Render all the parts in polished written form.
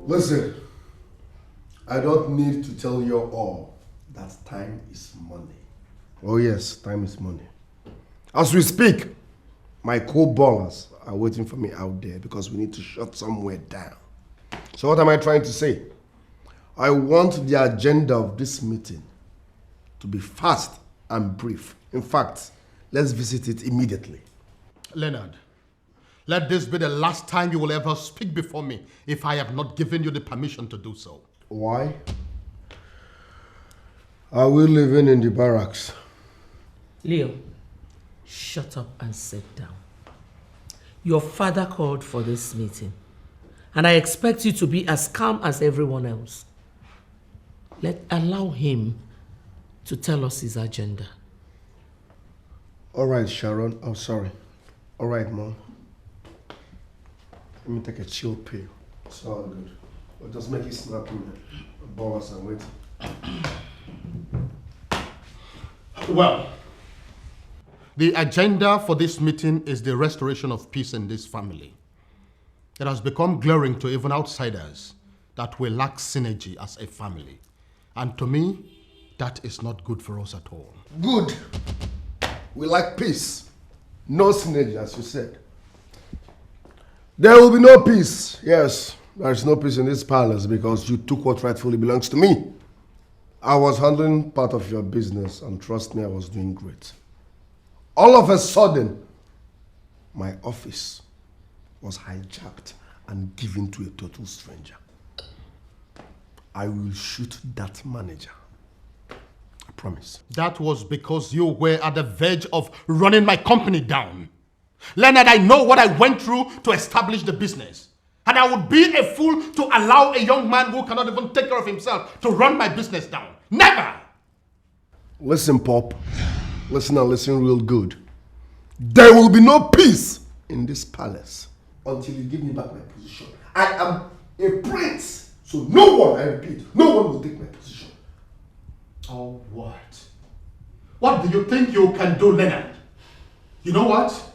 Listen, I don't need to tell you all that time is money. Oh yes, time is money. As we speak, my co-ballers are waiting for me out there because we need to shut somewhere down. So what am I trying to say? I want the agenda of this meeting to be fast and brief. In fact, let's visit it immediately. Leonard, let this be the last time you will ever speak before me if I have not given you the permission to do so. Why? Are we living in the barracks? Leo, shut up and sit down. Your father called for this meeting, and I expect you to be as calm as everyone else. Allow him to tell us his agenda. All right, Sharon. Oh, sorry. All right, Mom. Let me take a chill pill. It's all good. We'll just make it snappy, man. The ballers are waiting. Well, the agenda for this meeting is the restoration of peace in this family. It has become glaring to even outsiders that we lack synergy as a family. And to me, that is not good for us at all. Good. We like peace. No synergy, as you said. There will be no peace. Yes, there is no peace in this palace because you took what rightfully belongs to me. I was handling part of your business and trust me, I was doing great. All of a sudden, my office was hijacked and given to a total stranger. I will shoot that manager. I promise. That was because you were at the verge of running my company down. Leonard, I know what I went through to establish the business. And I would be a fool to allow a young man who cannot even take care of himself to run my business down. Never! Listen, Pop. Listen and listen real good. There will be no peace in this palace until you give me back my position. I am a prince, so no one, I repeat, no one will take my position. Oh, what? What do you think you can do, Leonard? You know what?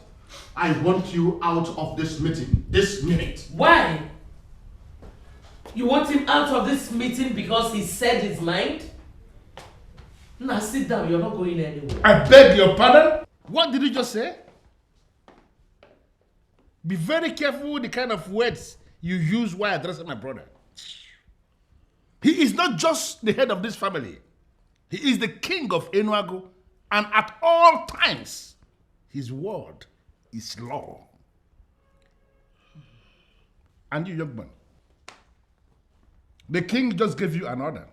I want you out of this meeting, this minute. Why? You want him out of this meeting because he said his mind? Now sit down, you're not going anywhere. I beg your pardon? What did you just say? Be very careful with the kind of words you use while addressing my brother. He is not just the head of this family. He is the king of Enuagu, and at all times, his word is law. And you, young man, the king just gave you an order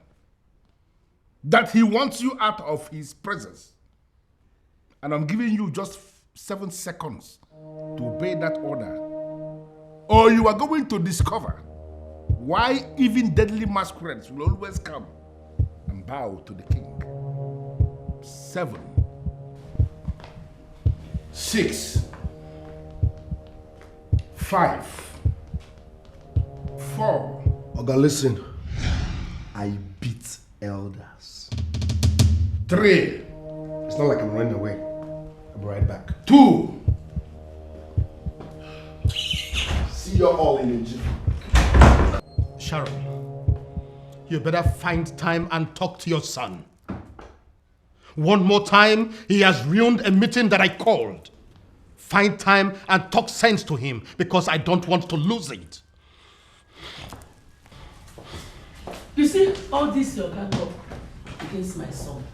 that he wants you out of his presence. And I'm giving you just 7 seconds to obey that order, or you are going to discover why even deadly masquerades will always come and bow to the king. 7, 6, 5, 4. Oga, listen. I beat elders. 3. It's not like I'm running away. I'll be right back. 2. See you all in a jiffy. Sharon, you better find time and talk to your son. One more time, he has ruined a meeting that I called. Find time and talk sense to him because I don't want to lose it. You see all this your gang up against my son.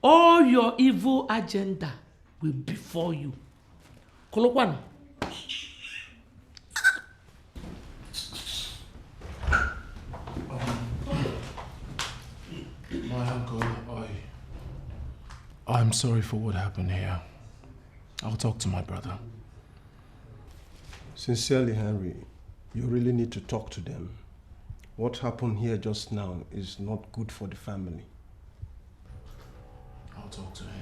All your evil agenda will befall you. Kolokwan. My uncle, I'm sorry for what happened here. I'll talk to my brother. Sincerely, Henry, you really need to talk to them. What happened here just now is not good for the family. I'll talk to him.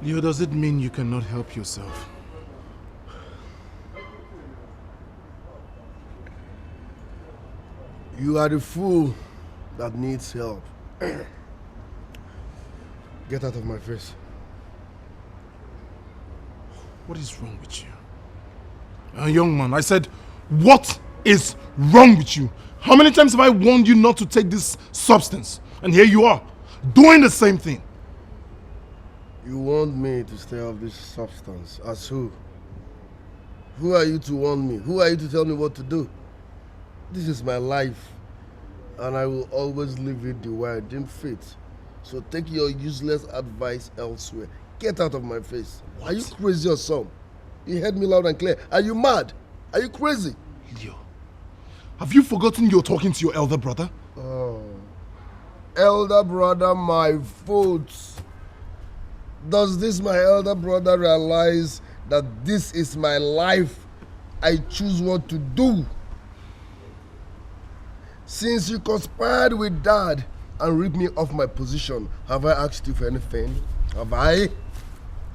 Leo, does it mean you cannot help yourself? You are the fool that needs help. Get out of my face. What is wrong with you? Young man, I said, what is wrong with you? How many times have I warned you not to take this substance? And here you are, doing the same thing. You want me to stay off this substance. As who? Who are you to warn me? Who are you to tell me what to do? This is my life, and I will always live it the way I deem fit. So take your useless advice elsewhere. Get out of my face. What? Are you crazy or something? You heard me loud and clear. Are you mad? Are you crazy? Leo, have you forgotten you're talking to your elder brother? Oh, elder brother, my foot. Does this my elder brother realize that this is my life? I choose what to do. Since you conspired with Dad and ripped me off my position, have I asked you for anything? Have I?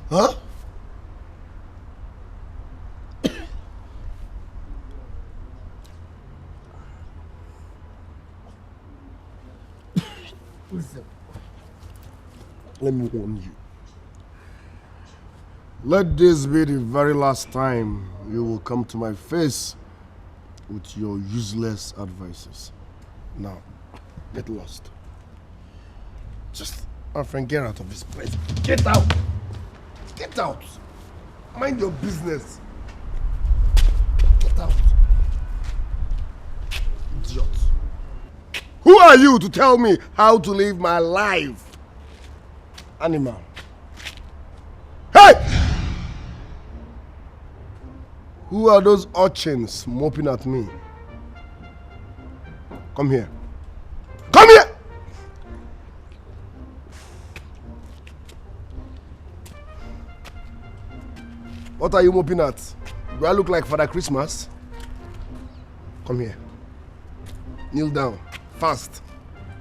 Huh? Listen, let me warn you. Let this be the very last time you will come to my face with your useless advices. Now, get lost. Just, my friend, get out of this place. Get out! Get out! Mind your business. Get out. Idiot. Who are you to tell me how to live my life? Animal. Hey! Who are those urchins moping at me? Come here. Come here! What are you moping at? Do I look like Father Christmas? Come here. Kneel down. Fast.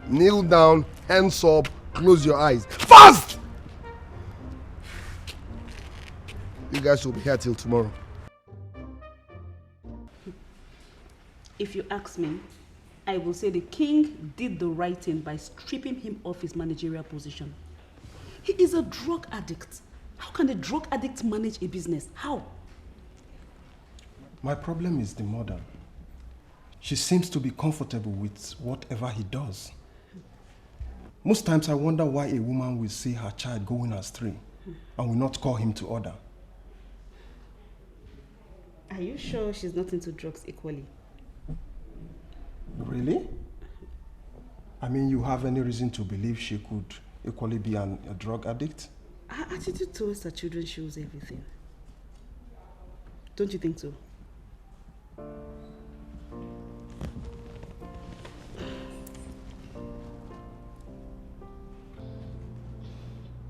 Kneel down, hands up, close your eyes. Fast! You guys will be here till tomorrow. If you ask me, I will say the king did the right thing by stripping him of his managerial position. He is a drug addict. How can a drug addict manage a business? How? My problem is the mother. She seems to be comfortable with whatever he does. Most times I wonder why a woman will see her child going astray and will not call him to order. Are you sure she's not into drugs equally? Really? I mean, you have any reason to believe she could equally be a drug addict? Her attitude towards her children shows everything. Don't you think so?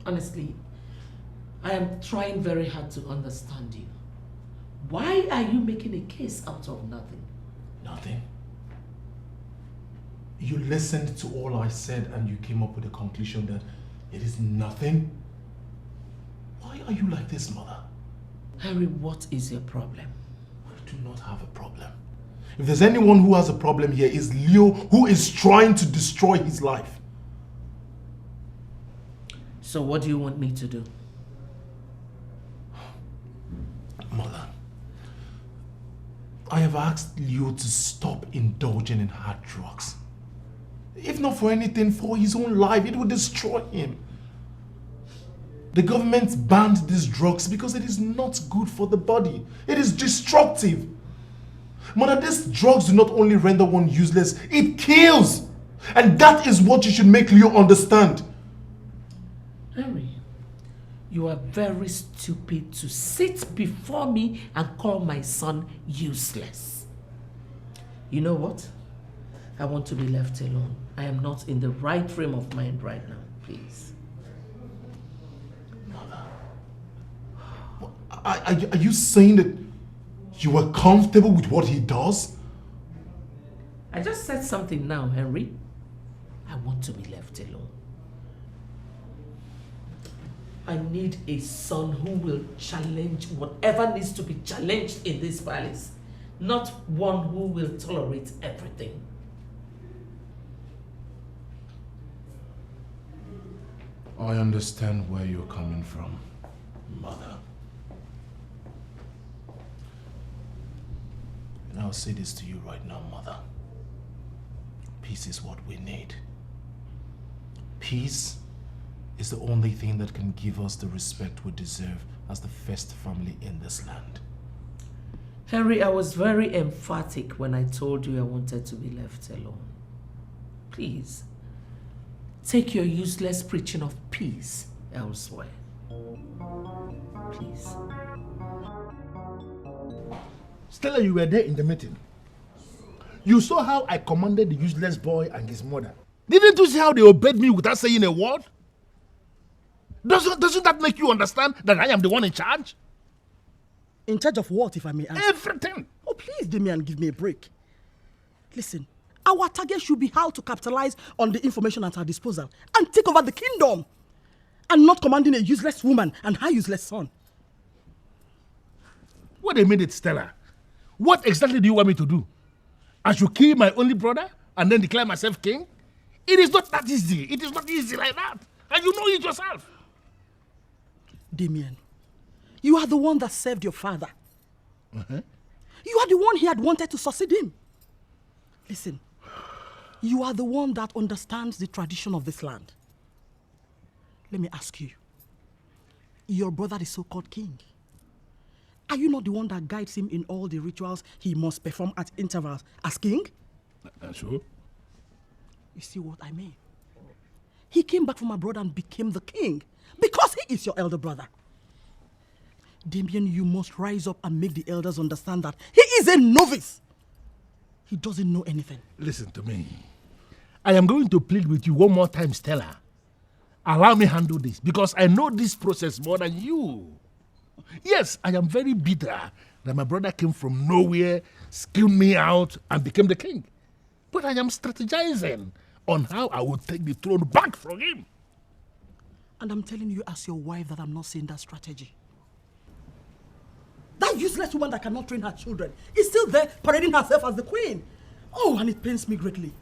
Honestly, I am trying very hard to understand you. Why are you making a case out of nothing? Nothing. You listened to all I said and you came up with the conclusion that it is nothing? Why are you like this, mother? Henry, what is your problem? We do not have a problem. If there's anyone who has a problem here, it's Leo, who is trying to destroy his life. So what do you want me to do? Mother, I have asked Leo to stop indulging in hard drugs. If not for anything, for his own life, it would destroy him. The government banned these drugs because it is not good for the body. It is destructive. Mother, these drugs do not only render one useless, it kills. And that is what you should make Leo understand. Henry, you are very stupid to sit before me and call my son useless. You know what? I want to be left alone. I am not in the right frame of mind right now, please. Are you saying that you are comfortable with what he does? I just said something now, Henry. I want to be left alone. I need a son who will challenge whatever needs to be challenged in this palace, not one who will tolerate everything. I understand where you're coming from, Mother. And I'll say this to you right now, Mother. Peace is what we need. Peace is the only thing that can give us the respect we deserve as the first family in this land. Henry, I was very emphatic when I told you I wanted to be left alone. Please, take your useless preaching of peace elsewhere. Please. Stella, you were there in the meeting. You saw how I commanded the useless boy and his mother. Didn't you see how they obeyed me without saying a word? Doesn't that make you understand that I am the one in charge? In charge of what, if I may ask? Everything. Oh, please, Damian, give me a break. Listen, our target should be how to capitalize on the information at our disposal and take over the kingdom, and not commanding a useless woman and her useless son. Wait a minute, Stella. What exactly do you want me to do? I should kill my only brother and then declare myself king? It is not that easy. It is not easy like that. And you know it yourself. Damian, you are the one that served your father. You are the one he had wanted to succeed him. Listen, you are the one that understands the tradition of this land. Let me ask you, your brother is so-called king. Are you not the one that guides him in all the rituals he must perform at intervals as king? Sure. You see what I mean? He came back from abroad and became the king because he is your elder brother. Damian, you must rise up and make the elders understand that he is a novice. He doesn't know anything. Listen to me. I am going to plead with you one more time, Stella. Allow me handle this because I know this process more than you. Yes, I am very bitter that my brother came from nowhere, skilled me out, and became the king. But I am strategizing on how I will take the throne back from him. And I'm telling you as your wife that I'm not seeing that strategy. That useless woman that cannot train her children is still there parading herself as the queen. Oh, and it pains me greatly.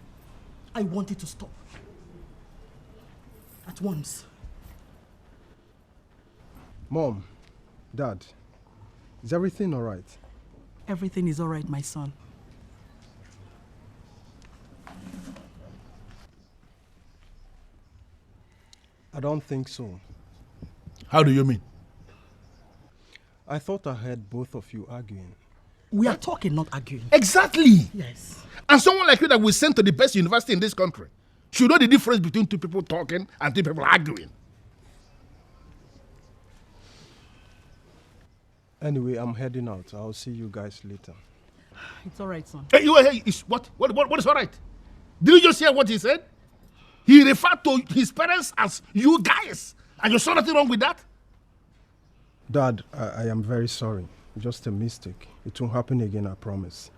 I want it to stop. At once. Mom, Dad, is everything all right? Everything is all right, my son. I don't think so. How do you mean? I thought I heard both of you arguing. We are talking, not arguing. Exactly. Yes. And someone like you that we sent to the best university in this country should know the difference between two people talking and two people arguing. Anyway, I'm heading out. I'll see you guys later. It's all right, son. Hey, what is all right? Did you just hear what he said? He referred to his parents as you guys. And you saw nothing wrong with that? Dad, I am very sorry. Just a mistake. It won't happen again, I promise.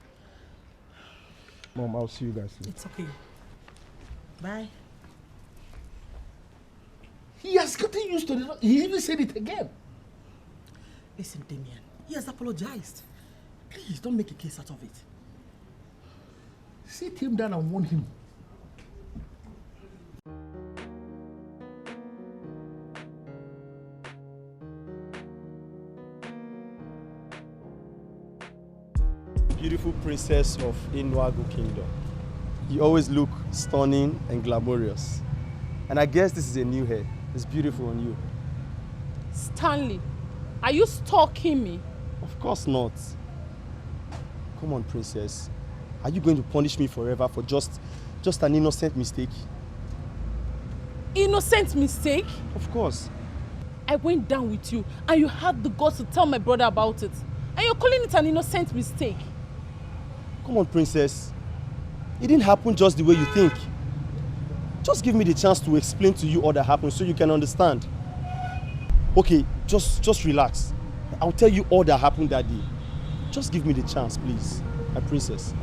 Mom, I'll see you guys later. It's okay. Bye. He has gotten used to it. He even said it again. Listen, Damian, he has apologized. Please, don't make a case out of it. Sit him down and warn him. Beautiful princess of Inuagu Kingdom. You always look stunning and glamorous. And I guess this is a new hair. It's beautiful on you. Stanley, are you stalking me? Of course not. Come on, princess. Are you going to punish me forever for just an innocent mistake? Innocent mistake? Of course. I went down with you and you had the guts to tell my brother about it. And you're calling it an innocent mistake. Come on, princess. It didn't happen just the way you think. Just give me the chance to explain to you all that happened so you can understand. Okay, just relax. I'll tell you all that happened that day. Just give me the chance, please, my princess.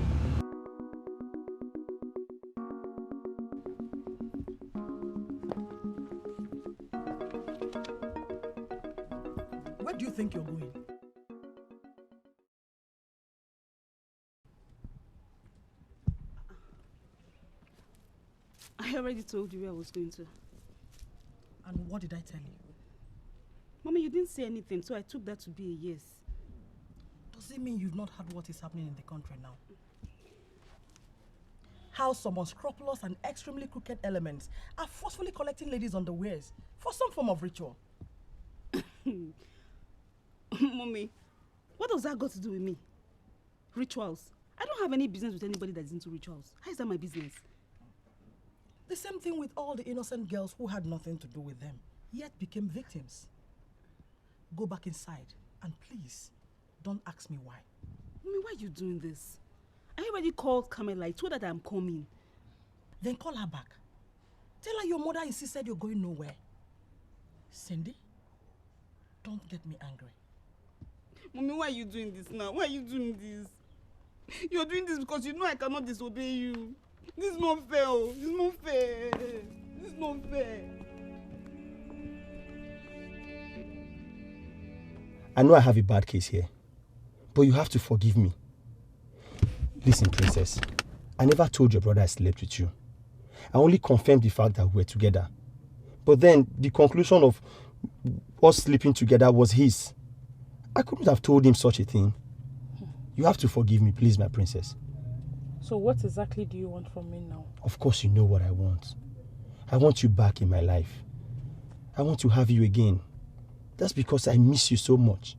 Where do you think you're going? I already told you where I was going to. And What did I tell you? Mommy, you didn't say anything, so I took that to be a yes. Does it mean you've not heard what is happening in the country now? How some unscrupulous and extremely crooked elements are forcefully collecting ladies' underwears for some form of ritual. Mommy, what does that got to do with me? Rituals? I don't have any business with anybody that's into rituals. How is that my business? The same thing with all the innocent girls who had nothing to do with them, yet became victims. Go back inside and please, don't ask me why. Mommy, why are you doing this? I already called Carmela. I told her that I'm coming. Then call her back. Tell her your mother insisted you're going nowhere. Cindy, don't get me angry. Mommy, why are you doing this now? Why are you doing this? You're doing this because you know I cannot disobey you. This is not fair. Oh. This is not fair. This is not fair. I know I have a bad case here, but you have to forgive me. Listen, Princess, I never told your brother I slept with you. I only confirmed the fact that we were together. But then the conclusion of us sleeping together was his. I couldn't have told him such a thing. You have to forgive me, please, my princess. So what exactly do you want from me now? Of course you know what I want. I want you back in my life. I want to have you again. That's because I miss you so much.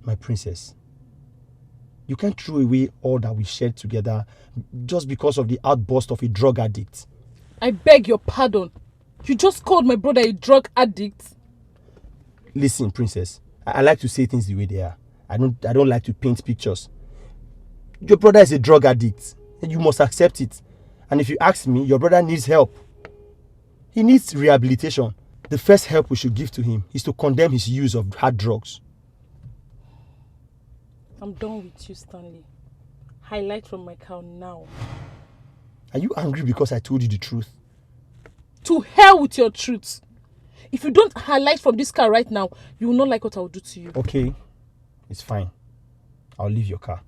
My princess, you can't throw away all that we shared together just because of the outburst of a drug addict. I beg your pardon. You just called my brother a drug addict. Listen, princess, I like to say things the way they are. I don't like to paint pictures. Your brother is a drug addict, and you must accept it. And if you ask me, your brother needs help. He needs rehabilitation. The first help we should give to him is to condemn his use of hard drugs. I'm done with you, Stanley. Highlight from my car now. Are you angry because I told you the truth? To hell with your truth. If you don't highlight from this car right now, you will not like what I will do to you. Okay, it's fine. I'll leave your car.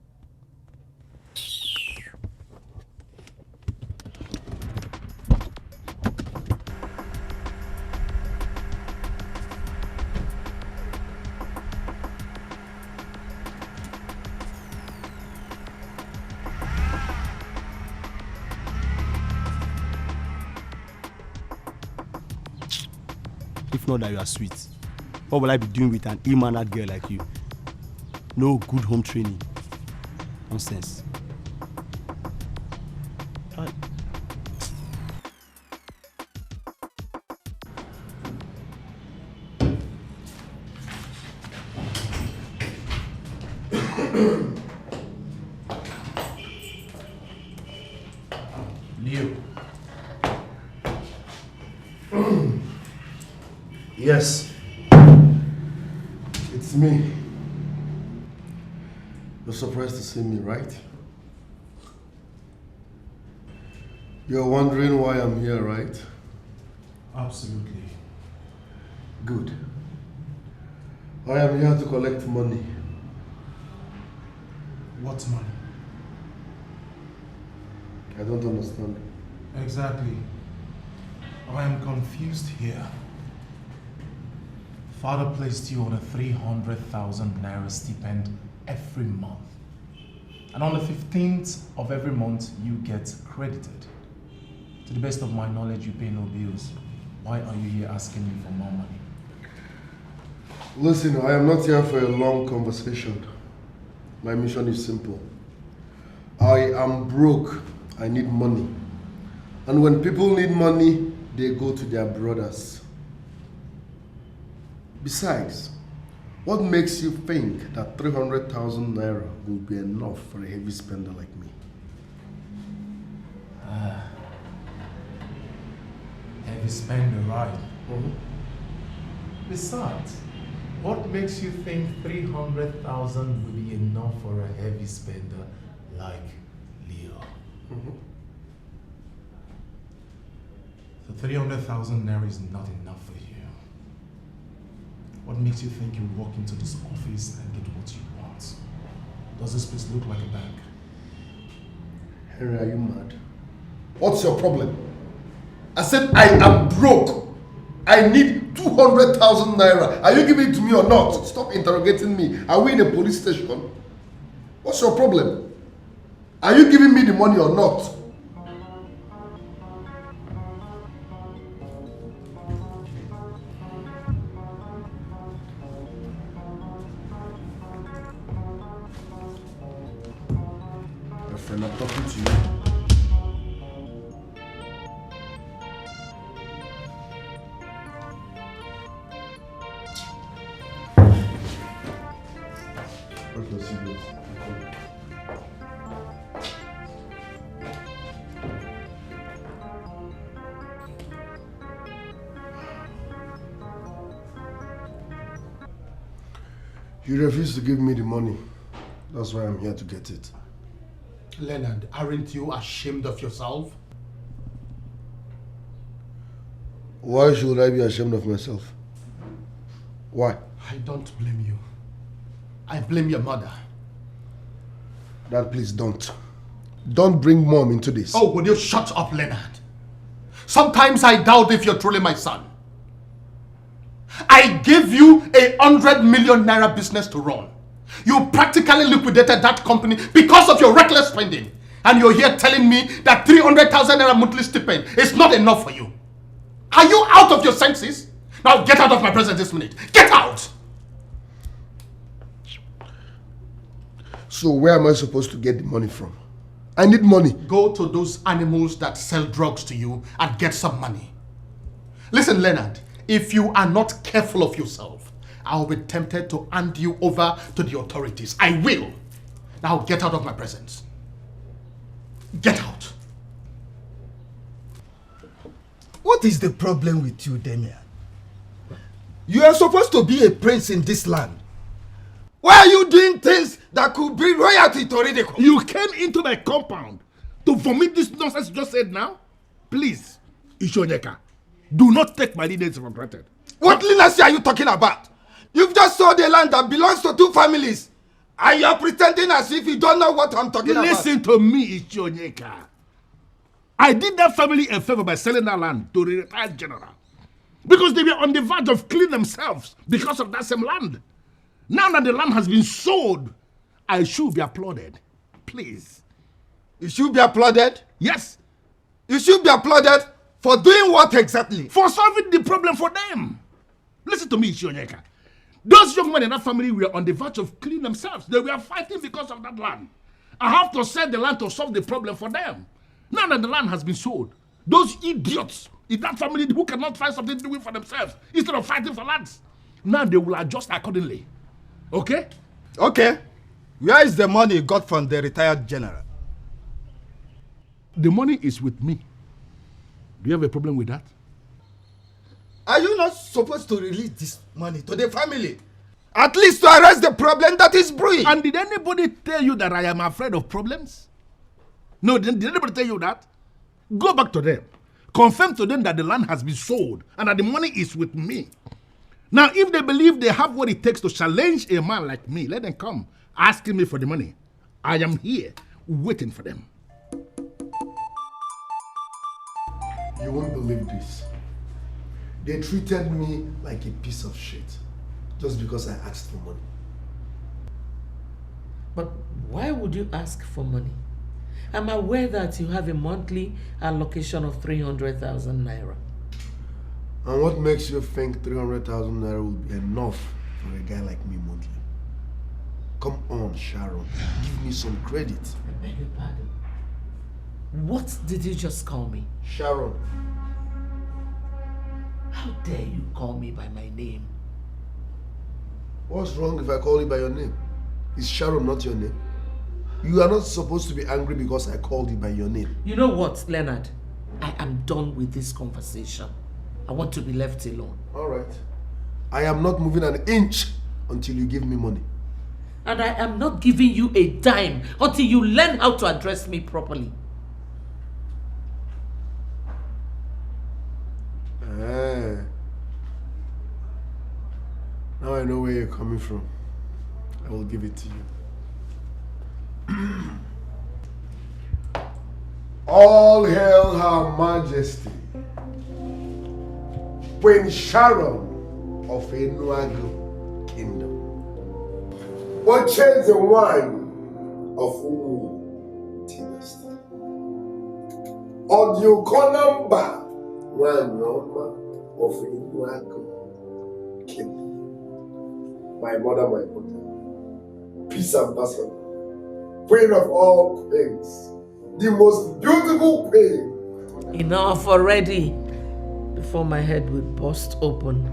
If not that you are sweet, what will I be doing with an ill-mannered girl like you? No good home training. Nonsense. Right. Leo. Yes. It's me. You're surprised to see me, right? You're wondering why I'm here, right? Absolutely. Good. I am here to collect money. What money? I don't understand. Exactly. I am confused here. Father placed you on a 300,000 naira stipend every month. And on the 15th of every month, you get credited. To the best of my knowledge, you pay no bills. Why are you here asking me for more money? Listen, I am not here for a long conversation. My mission is simple. I am broke. I need money. And when people need money, they go to their brothers. Besides, what makes you think that 300,000 naira will be enough for a heavy spender like me? Heavy spender, right? Besides, what makes you think 300,000 will be enough for a heavy spender like Leo? So 300,000 naira is not enough for you. What makes you think you'll walk into this office and get what you want? Does this place look like a bank? Henry, are you mad? What's your problem? I said I am broke. I need 200,000 naira. Are you giving it to me or not? Stop interrogating me. Are we in a police station? What's your problem? Are you giving me the money or not? My friend, I'm talking to you. You refuse to give me the money. That's why I'm here to get it. Leonard, aren't you ashamed of yourself? Why should I be ashamed of myself? Why? I don't blame you. I blame your mother. Dad, please don't. Don't bring mom into this. Oh, will you shut up, Leonard? Sometimes I doubt if you're truly my son. I gave you 100 million naira business to run. You practically liquidated that company because of your reckless spending. And you're here telling me that 300,000 naira monthly stipend is not enough for you. Are you out of your senses? Now get out of my presence this minute. Get out! So where am I supposed to get the money from? I need money. Go to those animals that sell drugs to you and get some money. Listen, Leonard, if you are not careful of yourself, I'll be tempted to hand you over to the authorities. I will. Now get out of my presence. Get out. What is the problem with you, Damian? You are supposed to be a prince in this land. Why are you doing things that could bring royalty to ridicule? You came into my compound to vomit this nonsense you just said now? Please, Ishonyeka, do not take my leniency for granted. What leniency are you talking about? You've just sold a land that belongs to 2 families. And you're pretending as if you don't know what I'm talking about. Listen to me, Ishonyeka. I did that family a favor by selling that land to the retired general. Because they were on the verge of killing themselves because of that same land. Now that the land has been sold, I should be applauded. Please. You should be applauded? Yes. You should be applauded for doing what exactly? For solving the problem for them. Listen to me, Ishonyeka. Those young men in that family were on the verge of killing themselves. They were fighting because of that land. I have to sell the land to solve the problem for them. Now that the land has been sold, those idiots in that family who cannot find something to do for themselves instead of fighting for lands, now they will adjust accordingly. Okay? Okay. Where is the money you got from the retired general? The money is with me. Do you have a problem with that? Are you not supposed to release this money to the family? At least to arrest the problem that is brewing. And did anybody tell you that I am afraid of problems? No, did anybody tell you that? Go back to them. Confirm to them that the land has been sold and that the money is with me. Now, if they believe they have what it takes to challenge a man like me, let them come asking me for the money. I am here waiting for them. You won't believe this. They treated me like a piece of shit just because I asked for money. But why would you ask for money? I'm aware that you have a monthly allocation of 300,000 naira. And what makes you think 300,000 naira will be enough for a guy like me monthly? Come on, Sharon. Give me some credit. I beg your pardon. What did you just call me? Sharon. How dare you call me by my name? What's wrong if I call you by your name? Is Sharon not your name? You are not supposed to be angry because I called you by your name. You know what, Leonard? I am done with this conversation. I want to be left alone. All right. I am not moving an inch until you give me money. And I am not giving you a dime until you learn how to address me properly. Now I know where you're coming from. I will give it to you. All hail Her Majesty. Queen Sharon of Enuagu Kingdom. J.UGEZE of Umu Dynasty. Audio Konamba of Enuagu Kingdom. My mother, peace ambassador, queen of all queens, the most beautiful queen. Enough already. Before my head will burst open,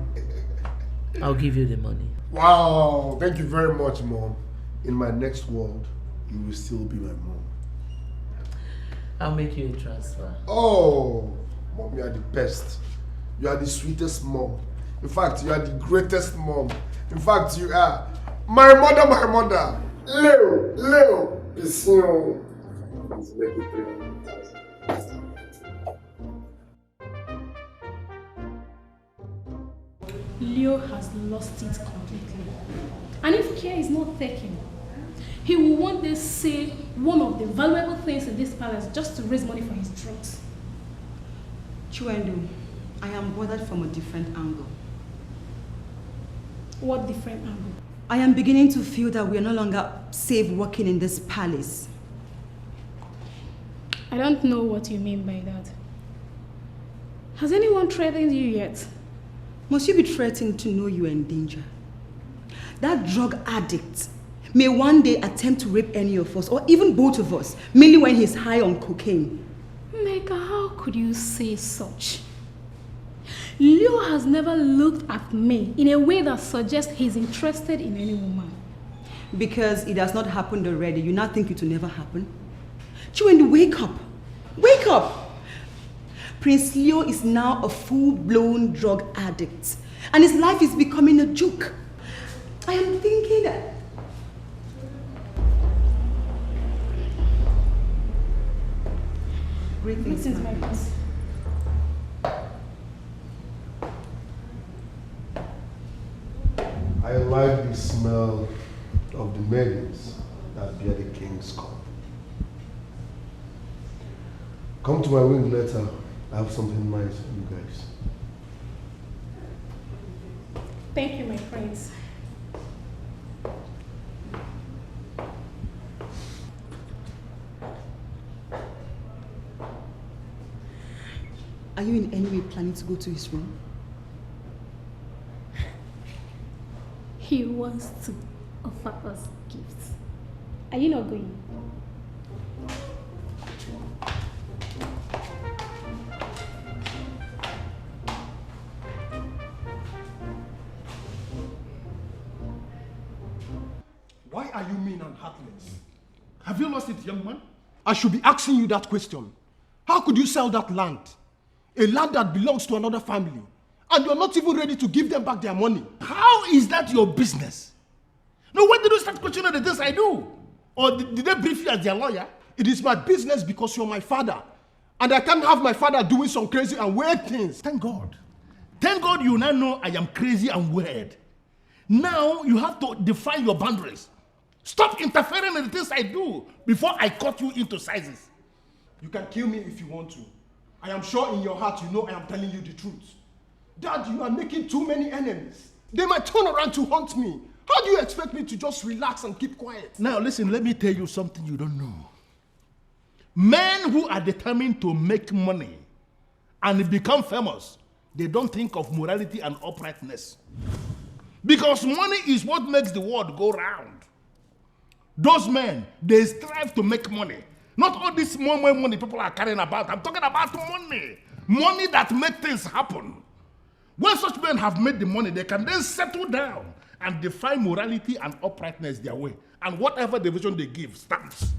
I'll give you the money. Wow, thank you very much, Mom. In my next world, you will still be my mom. I'll make you a transfer. Oh, Mom, you are the best. You are the sweetest mom. In fact, you are the greatest mom. In fact, you are my mother. Leo, Pission. Let's make it 300,000. Leo has lost it completely. And if care is not taken, he will one day sell one of the valuable things in this palace just to raise money for his drugs. Chiwendu, I am bothered from a different angle. What different angle? I am beginning to feel that we are no longer safe working in this palace. I don't know what you mean by that. Has anyone threatened you yet? Must you be threatened to know you are in danger? That drug addict may one day attempt to rape any of us, or even both of us, mainly when he's high on cocaine. Mega, how could you say such? Leo has never looked at me in a way that suggests he's interested in any woman. Because it has not happened already, you now think it will never happen? Chiwendu, wake up! Wake up! Prince Leo is now a full-blown drug addict, and his life is becoming a joke. I am thinking that... Greetings, my prince. I like the smell of the maidens that bear the king's cup. Come to my wing later. I have something nice for you guys. Thank you, my prince. Are you in any way planning to go to his room? He wants to offer us gifts. Are you not going? Why are you mean and heartless? Have you lost it, young man? I should be asking you that question. How could you sell that land? A land that belongs to another family. And you're not even ready to give them back their money. How is that your business? No, when did you start questioning the things I do? Or did they brief you as their lawyer? It is my business because you're my father. And I can't have my father doing some crazy and weird things. Thank God. Thank God you now know I am crazy and weird. Now you have to define your boundaries. Stop interfering in the things I do before I cut you into sizes. You can kill me if you want to. I am sure in your heart you know I am telling you the truth. Dad, you are making too many enemies. They might turn around to hunt me. How do you expect me to just relax and keep quiet? Now listen, let me tell you something you don't know. Men who are determined to make money and become famous, they don't think of morality and uprightness. Because money is what makes the world go round. Those men, they strive to make money. Not all this money people are carrying about. I'm talking about money. Money that makes things happen. When such men have made the money, they can then settle down and define morality and uprightness their way. And whatever the vision they give stands.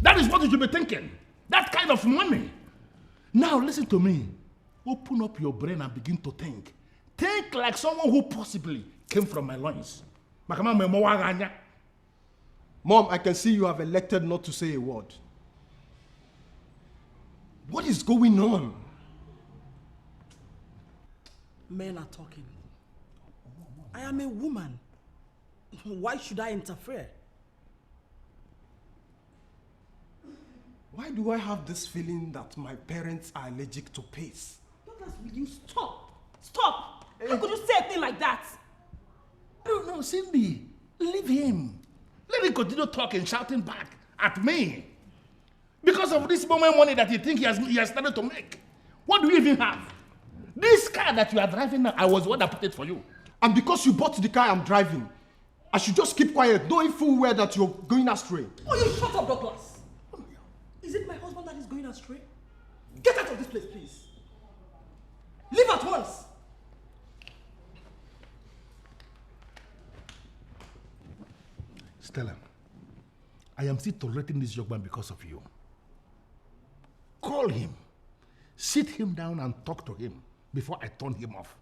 That is what you should be thinking. That kind of money. Now listen to me. Open up your brain and begin to think. Think like someone who possibly came from my loins. Mom, I can see you have elected not to say a word. What is going on? Men are talking. I am a woman. Why should I interfere? Why do I have this feeling that my parents are allergic to pace? Douglas, will you stop? Stop! How could you say a thing like that? No, Cindy. Leave him. Let him continue talking, shouting back at me. Because of this moment money that you think he has started to make. What do you even have? This car that you are driving now, I was the one that put it for you. And because you bought the car I'm driving, I should just keep quiet, knowing full well that you're going astray. Oh, you shut up, Douglas. Is it my husband that is going astray? Get out of this place, please. Leave at once. Stella, I am still tolerating this young man because of you. Call him, sit him down and talk to him before I turn him off.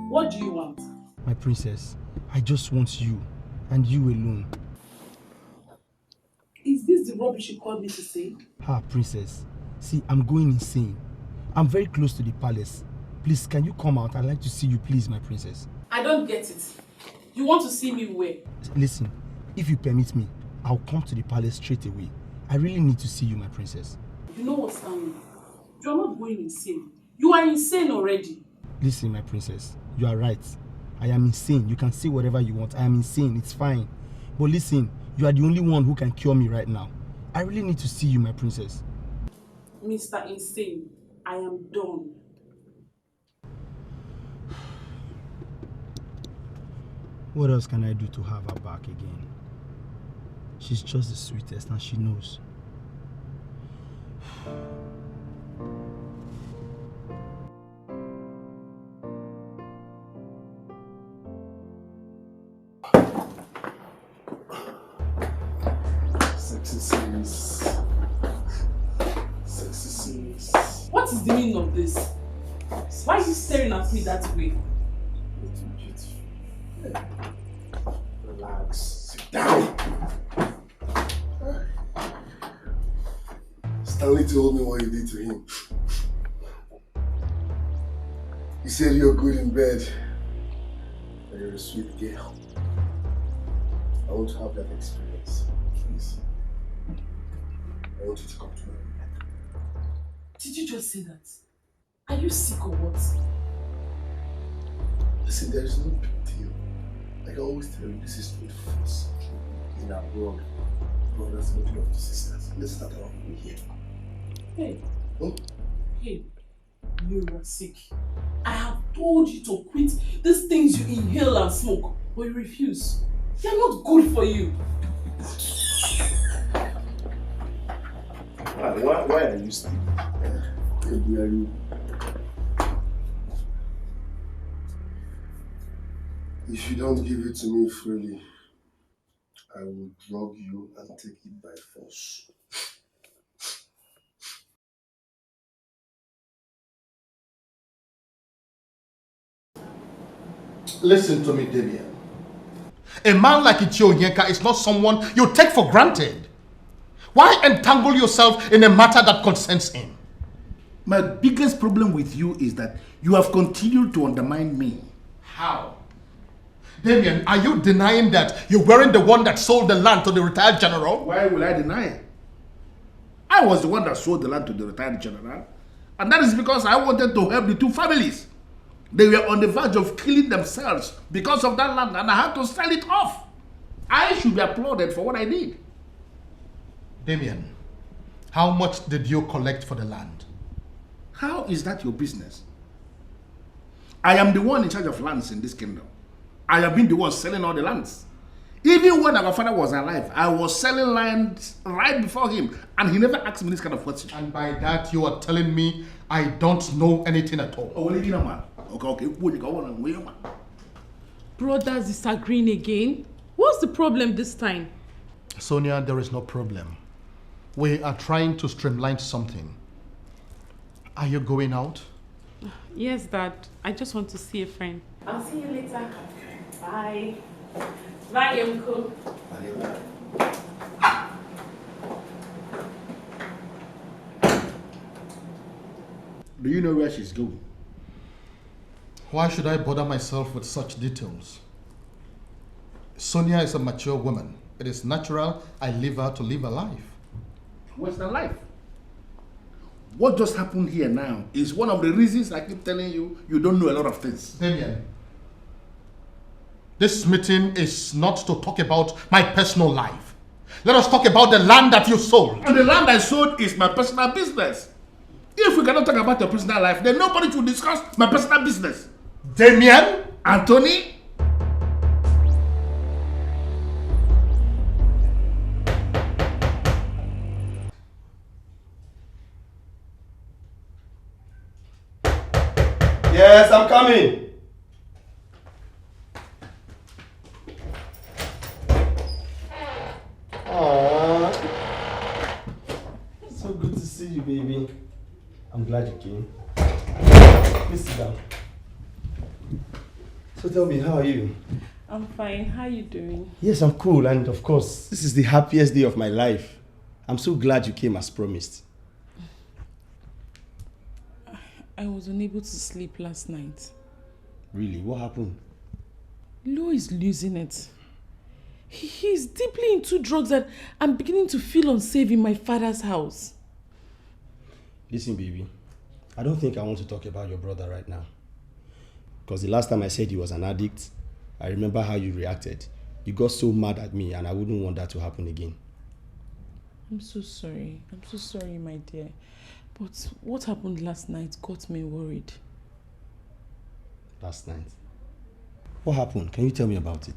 What do you want? My princess, I just want you, and you alone. Is this the rubbish you called me to say? Princess, see, I'm going insane. I'm very close to the palace. Please, can you come out? I'd like to see you, please, my princess. I don't get it. You want to see me where? Listen, if you permit me, I'll come to the palace straight away. I really need to see you, my princess. You know what's happening? You are not going insane. You are insane already. Listen, my princess, you are right. I am insane. You can say whatever you want. I am insane. It's fine. But listen, you are the only one who can cure me right now. I really need to see you, my princess. Mr. Insane, I am done. What else can I do to have her back again? She's just the sweetest and she knows. Sexy series. Sexy series. What is the meaning of this? Why are you staring at me that way? Relax. Sit down. Stanley told me what you did to him. He said you're good in bed. And you're a sweet girl. I want to have that experience. Please. I want you to come to me. Did you just say that? Are you sick or what? Listen, there is no big deal. Like I always tell you, this is not force. In our world, brothers looking up to sisters. Let's start our way here. Hey. Oh? Hey. You are sick. I have told you to quit these things you inhale and smoke, but you refuse. They are not good for you. Why are you sleeping? Where are you? If you don't give it to me freely, I will drug you and take it by force. Listen to me, Damien. A man like J.UGEZE is not someone you take for granted. Why entangle yourself in a matter that concerns him? My biggest problem with you is that you have continued to undermine me. How? Damien, are you denying that you weren't the one that sold the land to the retired general? Why will I deny it? I was the one that sold the land to the retired general. And that is because I wanted to help the two families. They were on the verge of killing themselves because of that land and I had to sell it off. I should be applauded for what I did. Damien, how much did you collect for the land? How is that your business? I am the one in charge of lands in this kingdom. I have been the one selling all the lands. Even when our father was alive, I was selling lands right before him and he never asked me this kind of question. And by that you are telling me I don't know anything at all. Oh, well, you know, man. Okay. Brothers disagreeing again? What's the problem this time? Sonia, there is no problem. We are trying to streamline something. Are you going out? Yes, Dad. I just want to see a friend. I'll see you later. Bye. Bye, Uncle. Do you know where she's going? Why should I bother myself with such details? Sonia is a mature woman. It is natural I leave her to live a life. What's the life? what just happened here now is one of the reasons I keep telling you, you don't know a lot of things. Damien, this meeting is not to talk about my personal life. Let us talk about the land that you sold. And the land I sold is my personal business. If we cannot talk about your personal life, then nobody should discuss my personal business. Damien? Anthony? Yes, I'm coming. Aww. So good to see you, baby. I'm glad you came. Please sit down. So tell me, how are you? I'm fine. How are you doing? Yes, I'm cool, and of course, this is the happiest day of my life. I'm so glad you came as promised. I was unable to sleep last night. Really? What happened? Leo is losing it. He's deeply into drugs and I'm beginning to feel unsafe in my father's house. Listen, baby. I don't think I want to talk about your brother right now. Because the last time I said he was an addict, I remember how you reacted. You got so mad at me and I wouldn't want that to happen again. I'm so sorry. I'm so sorry, my dear. But what happened last night got me worried. Last night? What happened? Can you tell me about it?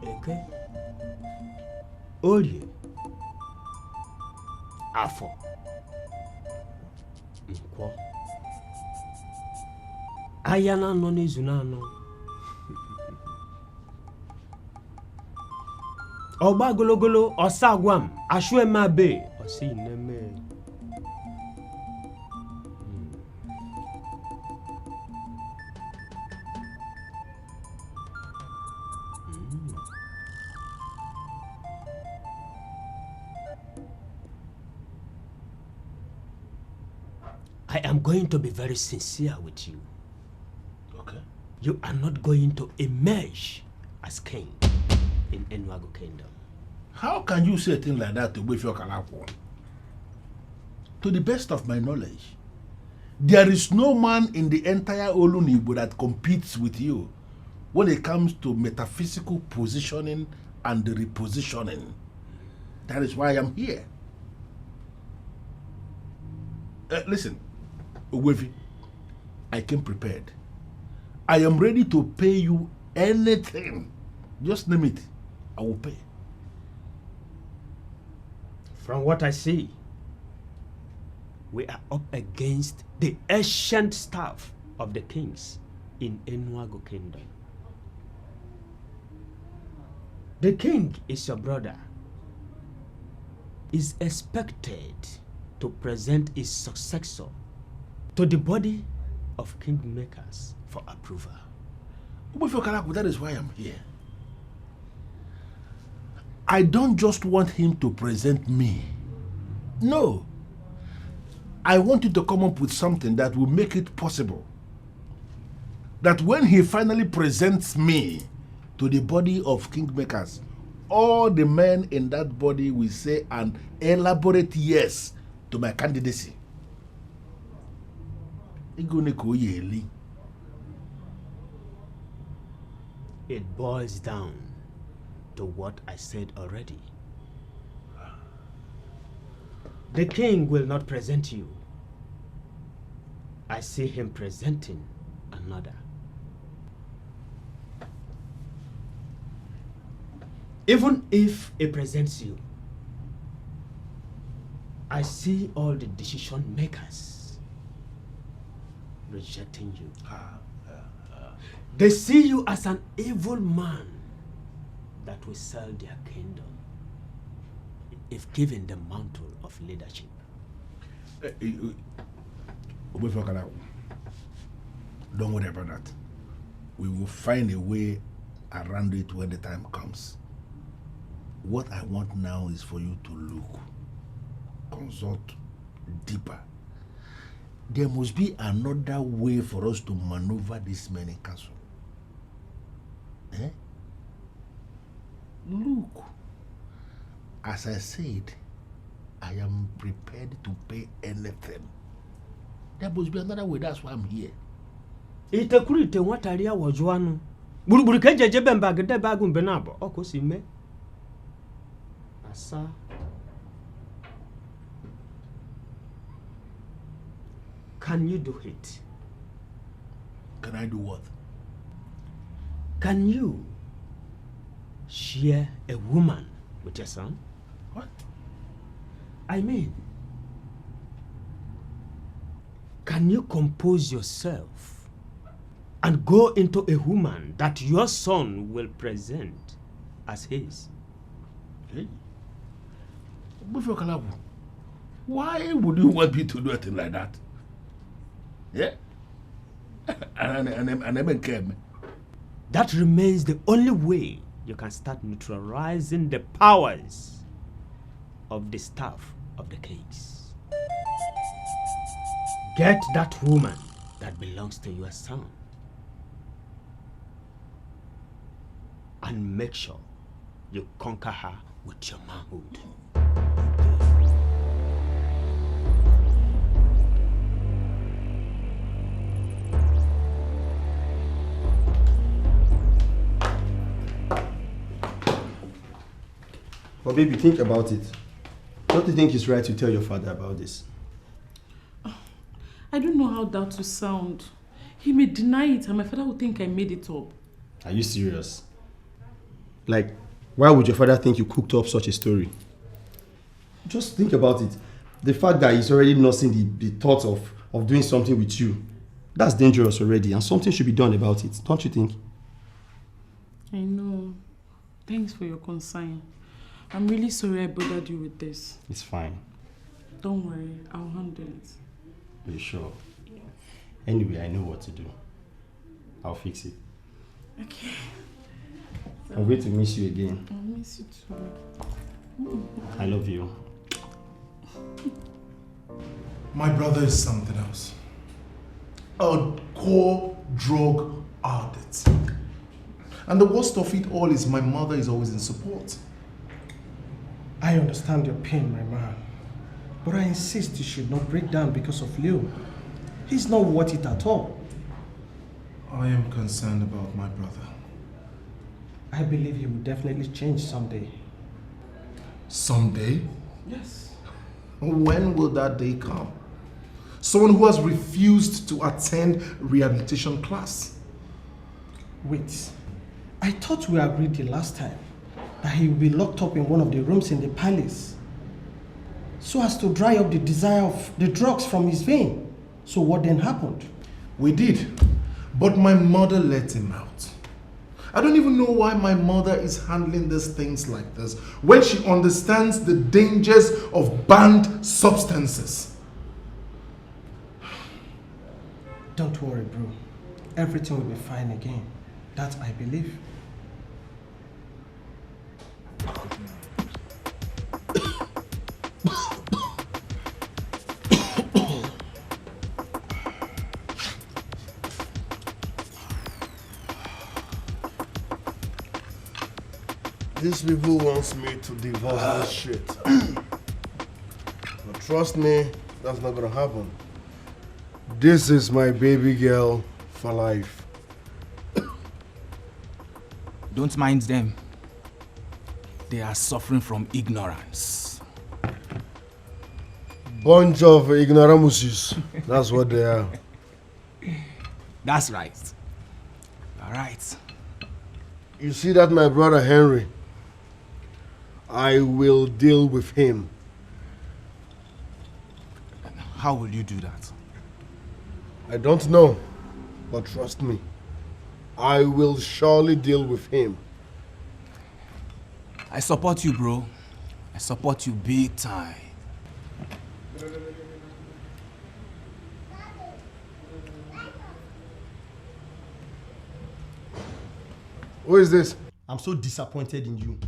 Okay. Oye. Afọ. Nkwọ. Aya na anọ n'izu na anọ. Ọgba gologolo ọsa agwa m asụ eme abe ọsị ineme. I am going to be very sincere with you. Okay. You are not going to emerge as king in Enuago Kingdom. How can you say a thing like that to Wefio Kalakwo? To the best of my knowledge, there is no man in the entire Olunibo that competes with you when it comes to metaphysical positioning and the repositioning. That is why I am here. Listen, Ogwefi, I came prepared. I am ready to pay you anything. Just name it. I will pay. From what I see, we are up against the ancient staff of the kings in Enuago Kingdom. The king is your brother. Is expected to present his successor to the body of kingmakers for approval. That is why I'm here. I don't just want him to present me. No. I want you to come up with something that will make it possible that when he finally presents me to the body of kingmakers, all the men in that body will say an elaborate yes to my candidacy. It boils down to what I said already. The king will not present you. I see him presenting another. Even if he presents you, I see all the decision makers rejecting you. They see you as an evil man that will sell their kingdom if given the mantle of leadership. Don't worry about that. We will find a way around it when the time comes. What I want now is for you to look, consult deeper. There must be another way for us to maneuver this men in council. As I said, I am prepared to pay anything. There must be another way, that's why I'm here. Itakurite wataria wajwanu. Buruburu kejeje bemba gede bagun benabo. Oko si me. Asa. Can you do it? Can I do what? Can you share a woman with your son? What? I mean, can you compose yourself and go into a woman that your son will present as his? Hey. Why would you want me to do anything like that? Yeah? And even care. That remains the only way you can start neutralizing the powers of the staff of the case. Get that woman that belongs to your son and make sure you conquer her with your manhood. But baby, think about it. Don't you think it's right to tell your father about this? I don't know how that will sound. He may deny it and my father will think I made it up. Are you serious? Like, why would your father think you cooked up such a story? Just think about it. The fact that he's already nursing the thought of doing something with you, that's dangerous already, and something should be done about it, don't you think? I know. Thanks for your concern. I'm really sorry I bothered you with this. It's fine. Don't worry, I'll handle it. Are you sure? Anyway, I know what to do. I'll fix it. Okay. I'm going to miss you again. I'll miss you too. I love you. My brother is something else. A core drug addict. And the worst of it all is my mother is always in support. I understand your pain, my man. But I insist you should not break down because of Leo. He's not worth it at all. I am concerned about my brother. I believe he will definitely change someday. Someday? Yes. When will that day come? Someone who has refused to attend rehabilitation class. Wait. I thought we agreed the last time that he will be locked up in one of the rooms in the palace so as to dry up the desire of the drugs from his vein. So what then happened? We did, but my mother let him out. I don't even know why my mother is handling these things like this when she understands the dangers of banned substances. Don't worry, bro. Everything will be fine again. That I believe. These people wants me to divorce this shit. But trust me, that's not gonna happen. This is my baby girl for life. Don't mind them. They are suffering from ignorance. Bunch of ignoramuses. That's what they are. That's right. All right. You see that my brother Henry? I will deal with him. How will you do that? I don't know, but trust me, I will surely deal with him. I support you, bro. I support you big time. Who is this? I'm so disappointed in you.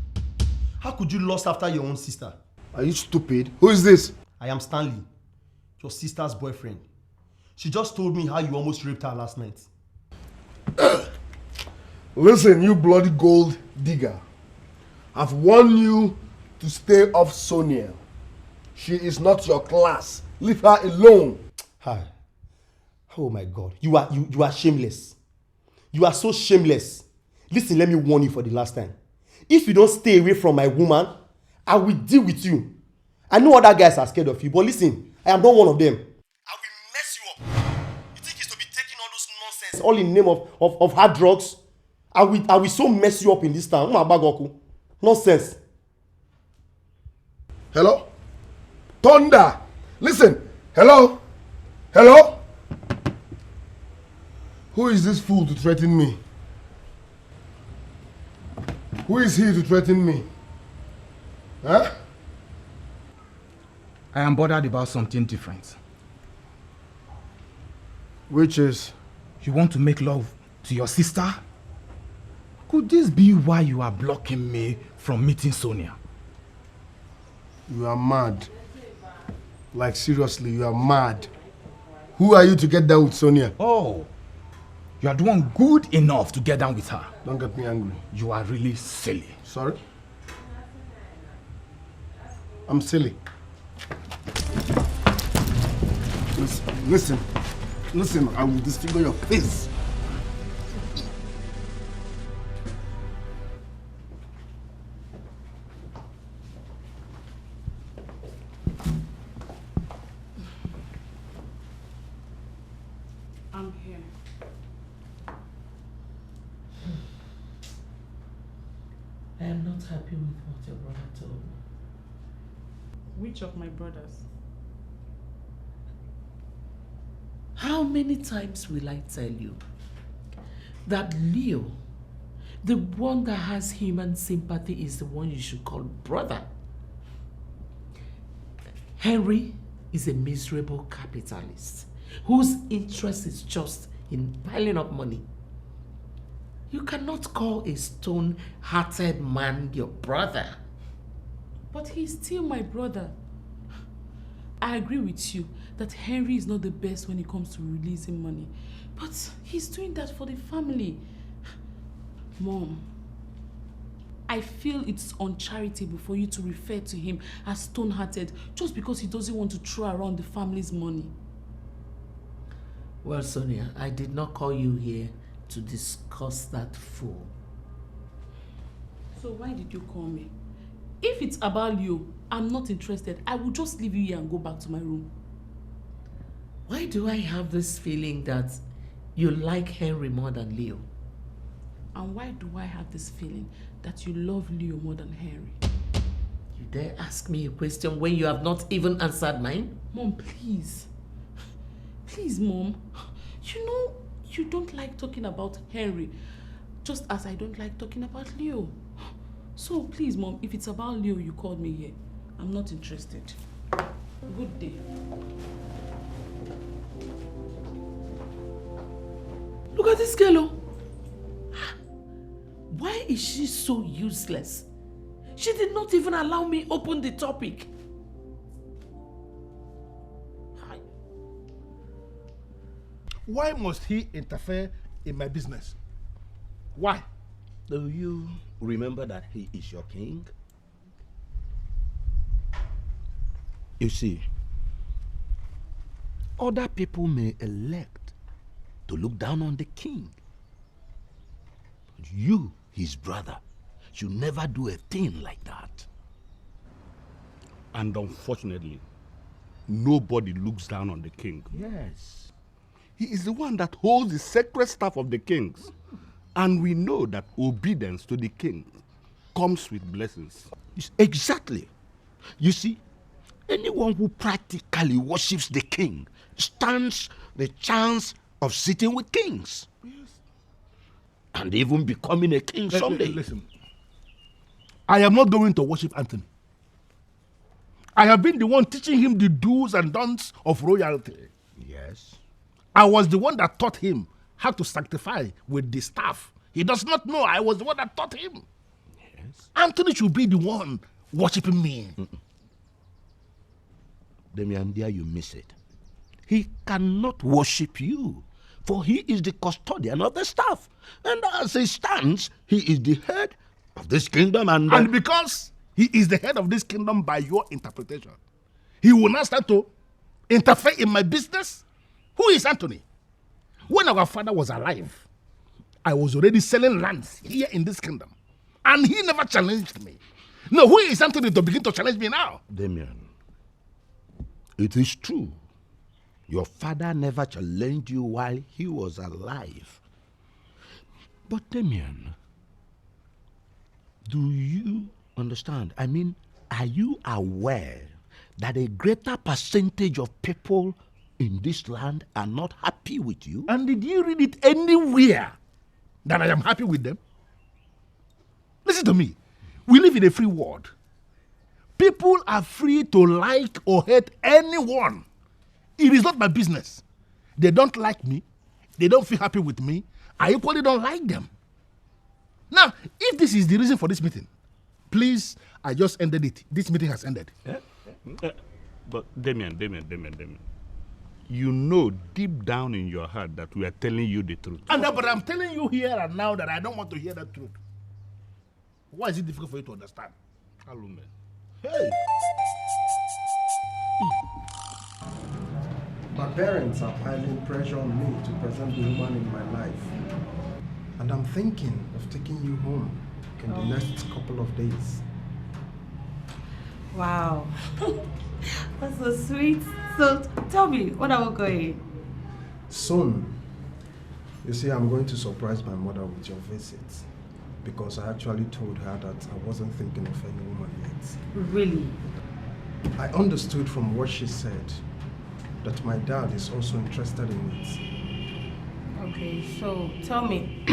How could you lust after your own sister? Are you stupid? Who is this? I am Stanley, your sister's boyfriend. She just told me how you almost raped her last night. Listen, you bloody gold digger. I've warned you to stay off Sonia. She is not your class. Leave her alone. Hi. Oh my God. You are shameless. You are so shameless. Listen, let me warn you for the last time. If you don't stay away from my woman, I will deal with you. I know other guys are scared of you, but listen, I am not one of them. I will mess you up. You think it's to be taking all those nonsense all in the name of hard drugs? I will so mess you up in this town. Nonsense. Hello? Thunder! Listen! Hello? Hello? Who is this fool to threaten me? Who is he to threaten me? Huh? I am bothered about something different. Which is? You want to make love to your sister? Could this be why you are blocking me from meeting Sonia? You are mad. Like seriously, you are mad. Who are you to get down with Sonia? Oh, you are the one good enough to get down with her. Don't get me angry. You are really silly. Sorry? I'm silly. Listen, I will disfigure your face. I'm here. I am not happy with what your brother told me. Which of my brothers? How many times will I tell you that Leo, the one that has human sympathy, is the one you should call brother? Henry is a miserable capitalist whose interest is just in piling up money. You cannot call a stone-hearted man your brother. But he's still my brother. I agree with you that Henry is not the best when it comes to releasing money. But he's doing that for the family. Mom, I feel it's uncharitable for you to refer to him as stone-hearted just because he doesn't want to throw around the family's money. Well, Sonia, I did not call you here to discuss that fool. So why did you call me? If it's about you, I'm not interested. I will just leave you here and go back to my room. Why do I have this feeling that you like Henry more than Leo? And why do I have this feeling that you love Leo more than Henry? You dare ask me a question when you have not even answered mine? Mom, please. Please, Mom. You know you don't like talking about Henry, just as I don't like talking about Leo. So please, Mom, if it's about Leo you called me here, I'm not interested. Good day. Look at this girl. Why is she so useless? She did not even allow me open the topic. Why must he interfere in my business? Why? Do you remember that he is your king? You see, other people may elect to look down on the king. But you, his brother, should never do a thing like that. And unfortunately, nobody looks down on the king. Yes. He is the one that holds the sacred staff of the kings. And we know that obedience to the king comes with blessings. Exactly. You see, anyone who practically worships the king stands the chance of sitting with kings. Yes. And even becoming a king someday. Listen, I am not going to worship Anthony. I have been the one teaching him the do's and don'ts of royalty. Yes. I was the one that taught him how to sanctify with the staff. He does not know I was the one that taught him. Yes. Anthony should be the one worshiping me. Damian, there you miss it. He cannot worship you, for he is the custodian of the staff. And as it stands, he is the head of this kingdom. And because He is the head of this kingdom by your interpretation. He will not start to interfere in my business? Who is Anthony? When our father was alive, I was already selling lands here in this kingdom. And he never challenged me. No, who is Anthony to begin to challenge me now? Damien, it is true. Your father never challenged you while he was alive. But Damien, do you understand? I mean, are you aware that a greater percentage of people in this land are not happy with you? And did you read it anywhere that I am happy with them? Listen to me. We live in a free world. People are free to like or hate anyone. It is not my business. They don't like me. They don't feel happy with me. I equally don't like them. Now, if this is the reason for this meeting, please, I just ended it. This meeting has ended. But Damien, you know deep down in your heart that we are telling you the truth. But I'm telling you here and now that I don't want to hear the truth. Why is it difficult for you to understand? Alume. Hey! My parents are piling pressure on me to present the woman in my life. And I'm thinking of taking you home in the next couple of days. Wow. That's so sweet. So tell me, when are we going? Soon. You see, I'm going to surprise my mother with your visit. Because I actually told her that I wasn't thinking of any woman yet. Really? I understood from what she said that my dad is also interested in it. Okay, so tell me,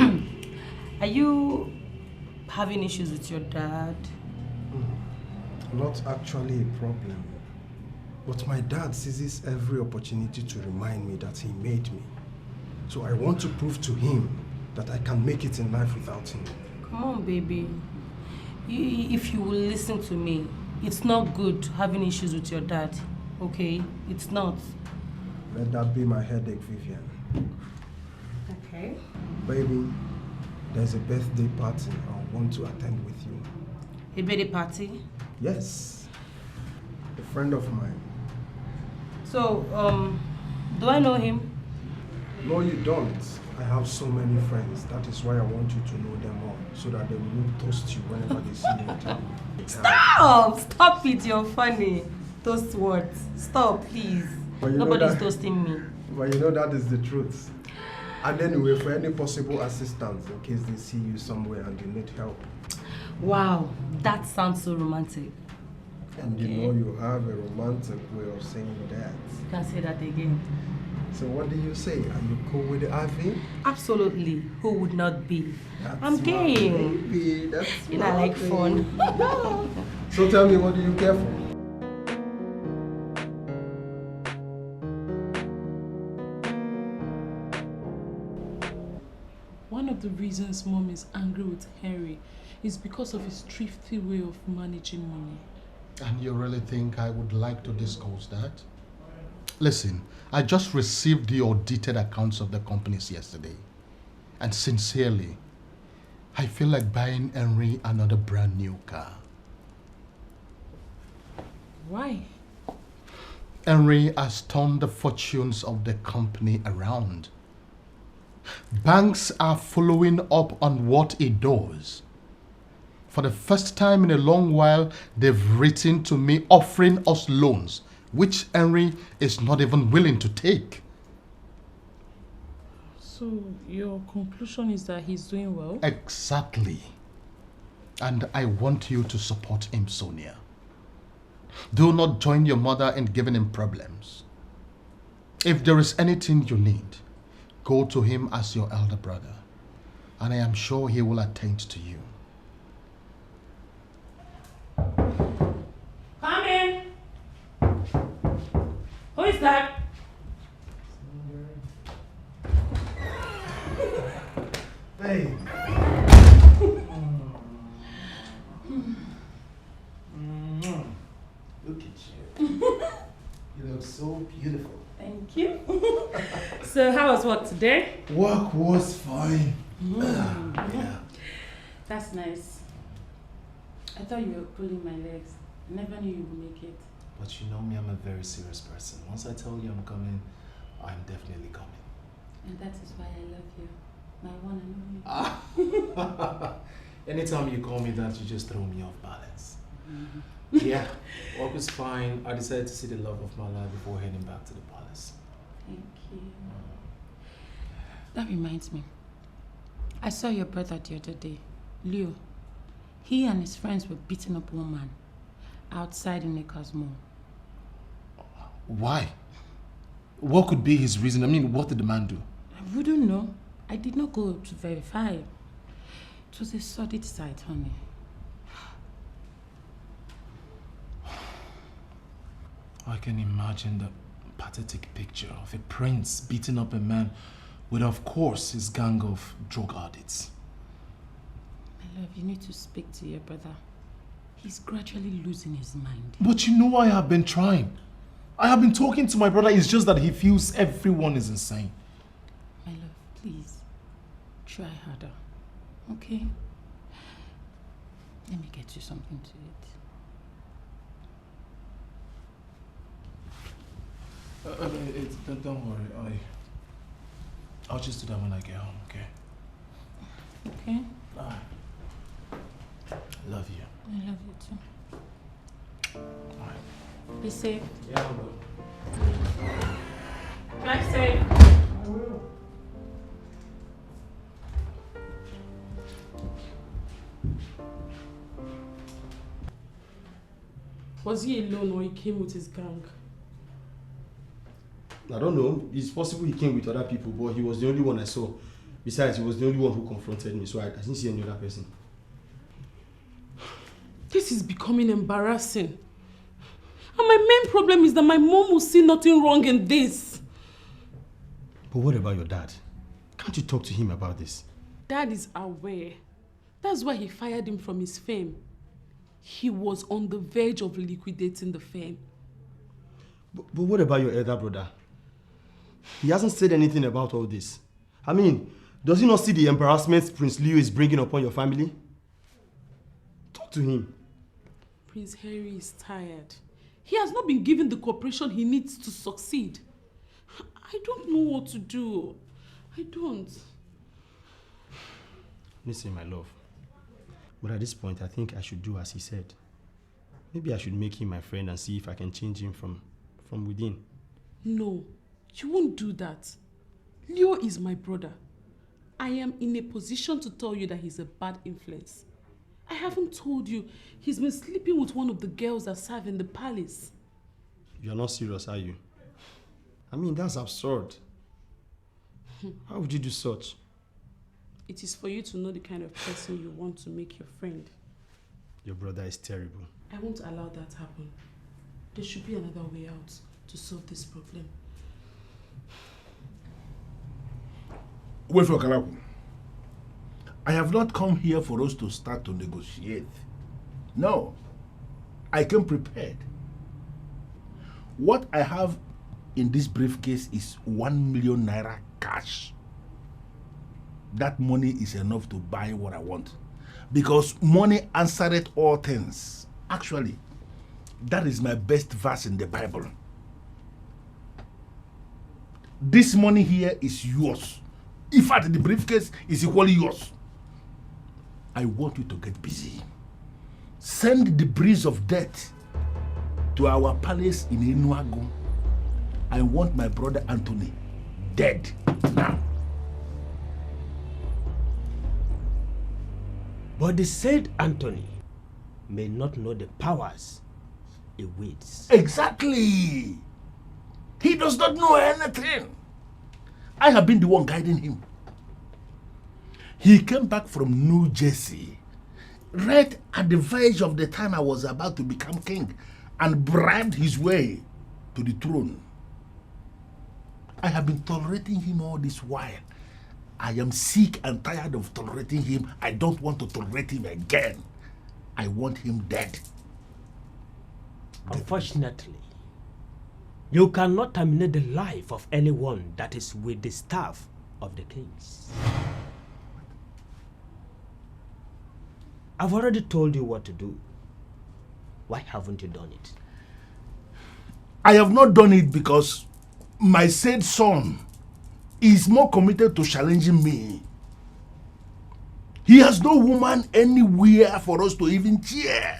are you having issues with your dad? Not actually a problem. But my dad seizes every opportunity to remind me that he made me. So I want to prove to him that I can make it in life without him. Come on, baby. If you will listen to me, it's not good having issues with your dad, okay? It's not. Let that be my headache, Vivian. Okay. Baby, there's a birthday party I want to attend with you. A birthday party? Yes. A friend of mine. So, do I know him? No, you don't. I have so many friends. That is why I want you to know them all, so that they will not toast you whenever they see you in town. Stop! Stop it, you're funny. Toast what? Stop, please. Nobody's toasting me. But you know that is the truth. And anyway, for any possible assistance, in case they see you somewhere and you need help. Wow, that sounds so romantic. And you know you have a romantic way of saying that. You can say that again. So what do you say? Are you cool with the Ivy? Absolutely. Who would not be? That's I'm game. Baby. That's you know, I like fun. So tell me, what do you care for? One of the reasons Mom is angry with Henry is because of his thrifty way of managing money. And you really think I would like to discuss that? Listen, I just received the audited accounts of the companies yesterday. And sincerely, I feel like buying Henry another brand new car. Why? Henry has turned the fortunes of the company around. Banks are following up on what he does. For the first time in a long while, they've written to me offering us loans, which Henry is not even willing to take. So your conclusion is that he's doing well? Exactly. And I want you to support him, Sonia. Do not join your mother in giving him problems. If there is anything you need, go to him as your elder brother, and I am sure he will attend to you. Come in. Who is that? Hey. Look at you. You look so beautiful. Thank you. So how was work today? Work was fine. Yeah. That's nice. I thought you were pulling my legs. I never knew you would make it. But you know me, I'm a very serious person. Once I tell you I'm coming, I'm definitely coming. And that is why I love you. My one and only. Anytime you call me that, you just throw me off balance. Yeah, work is fine. I decided to see the love of my life before heading back to the palace. Thank you. That reminds me. I saw your brother the other day, Leo. He and his friends were beating up one man outside in Acres Mall. Why? What could be his reason? I mean, what did the man do? I wouldn't know. I did not go to verify. It was a sordid sight, honey. I can imagine the pathetic picture of a prince beating up a man with, of course, his gang of drug addicts. My love, you need to speak to your brother. He's gradually losing his mind. But you know I have been trying. I have been talking to my brother. It's just that he feels everyone is insane. My love, please, try harder, okay? Let me get you something to eat. Don't worry. I'll just do that when I get home, okay? Okay? I love you. I love you too. Alright. Be safe. Yeah, I will. Drive safe. I will. Was he alone or he came with his gang? I don't know. It's possible he came with other people, but he was the only one I saw. Besides, he was the only one who confronted me, so I didn't see any other person. This is becoming embarrassing. And my main problem is that my mom will see nothing wrong in this. But what about your dad? Can't you talk to him about this? Dad is aware. That's why he fired him from his firm. He was on the verge of liquidating the firm. But what about your elder brother? He hasn't said anything about all this. I mean, does he not see the embarrassment Prince Leo is bringing upon your family? Talk to him. Prince Henry is tired. He has not been given the cooperation he needs to succeed. I don't know what to do. I don't. Listen, my love. But at this point, I think I should do as he said. Maybe I should make him my friend and see if I can change him from within. No, you won't do that. Leo is my brother. I am in a position to tell you that he's a bad influence. I haven't told you he's been sleeping with one of the girls that serve in the palace. You're not serious, are you? I mean, that's absurd. How would you do such? It is for you to know the kind of person you want to make your friend. Your brother is terrible. I won't allow that to happen. There should be another way out to solve this problem. Wait for Kalaku. I have not come here for us to start to negotiate. No. I came prepared. What I have in this briefcase is 1 million naira cash. That money is enough to buy what I want. Because money answereth all things. Actually, that is my best verse in the Bible. This money here is yours. In fact, the briefcase is equally yours. I want you to get busy. Send the breeze of death to our palace in Enuago. I want my brother Anthony dead now. But the said Anthony may not know the powers he wields. Exactly. He does not know anything. I have been the one guiding him. He came back from New Jersey right at the verge of the time I was about to become king and bribed his way to the throne. I have been tolerating him all this while. I am sick and tired of tolerating him. I don't want to tolerate him again. I want him dead. Unfortunately, you cannot terminate the life of anyone that is with the staff of the kings. I've already told you what to do. Why haven't you done it? I have not done it because my said son is more committed to challenging me. He has no woman anywhere for us to even cheer.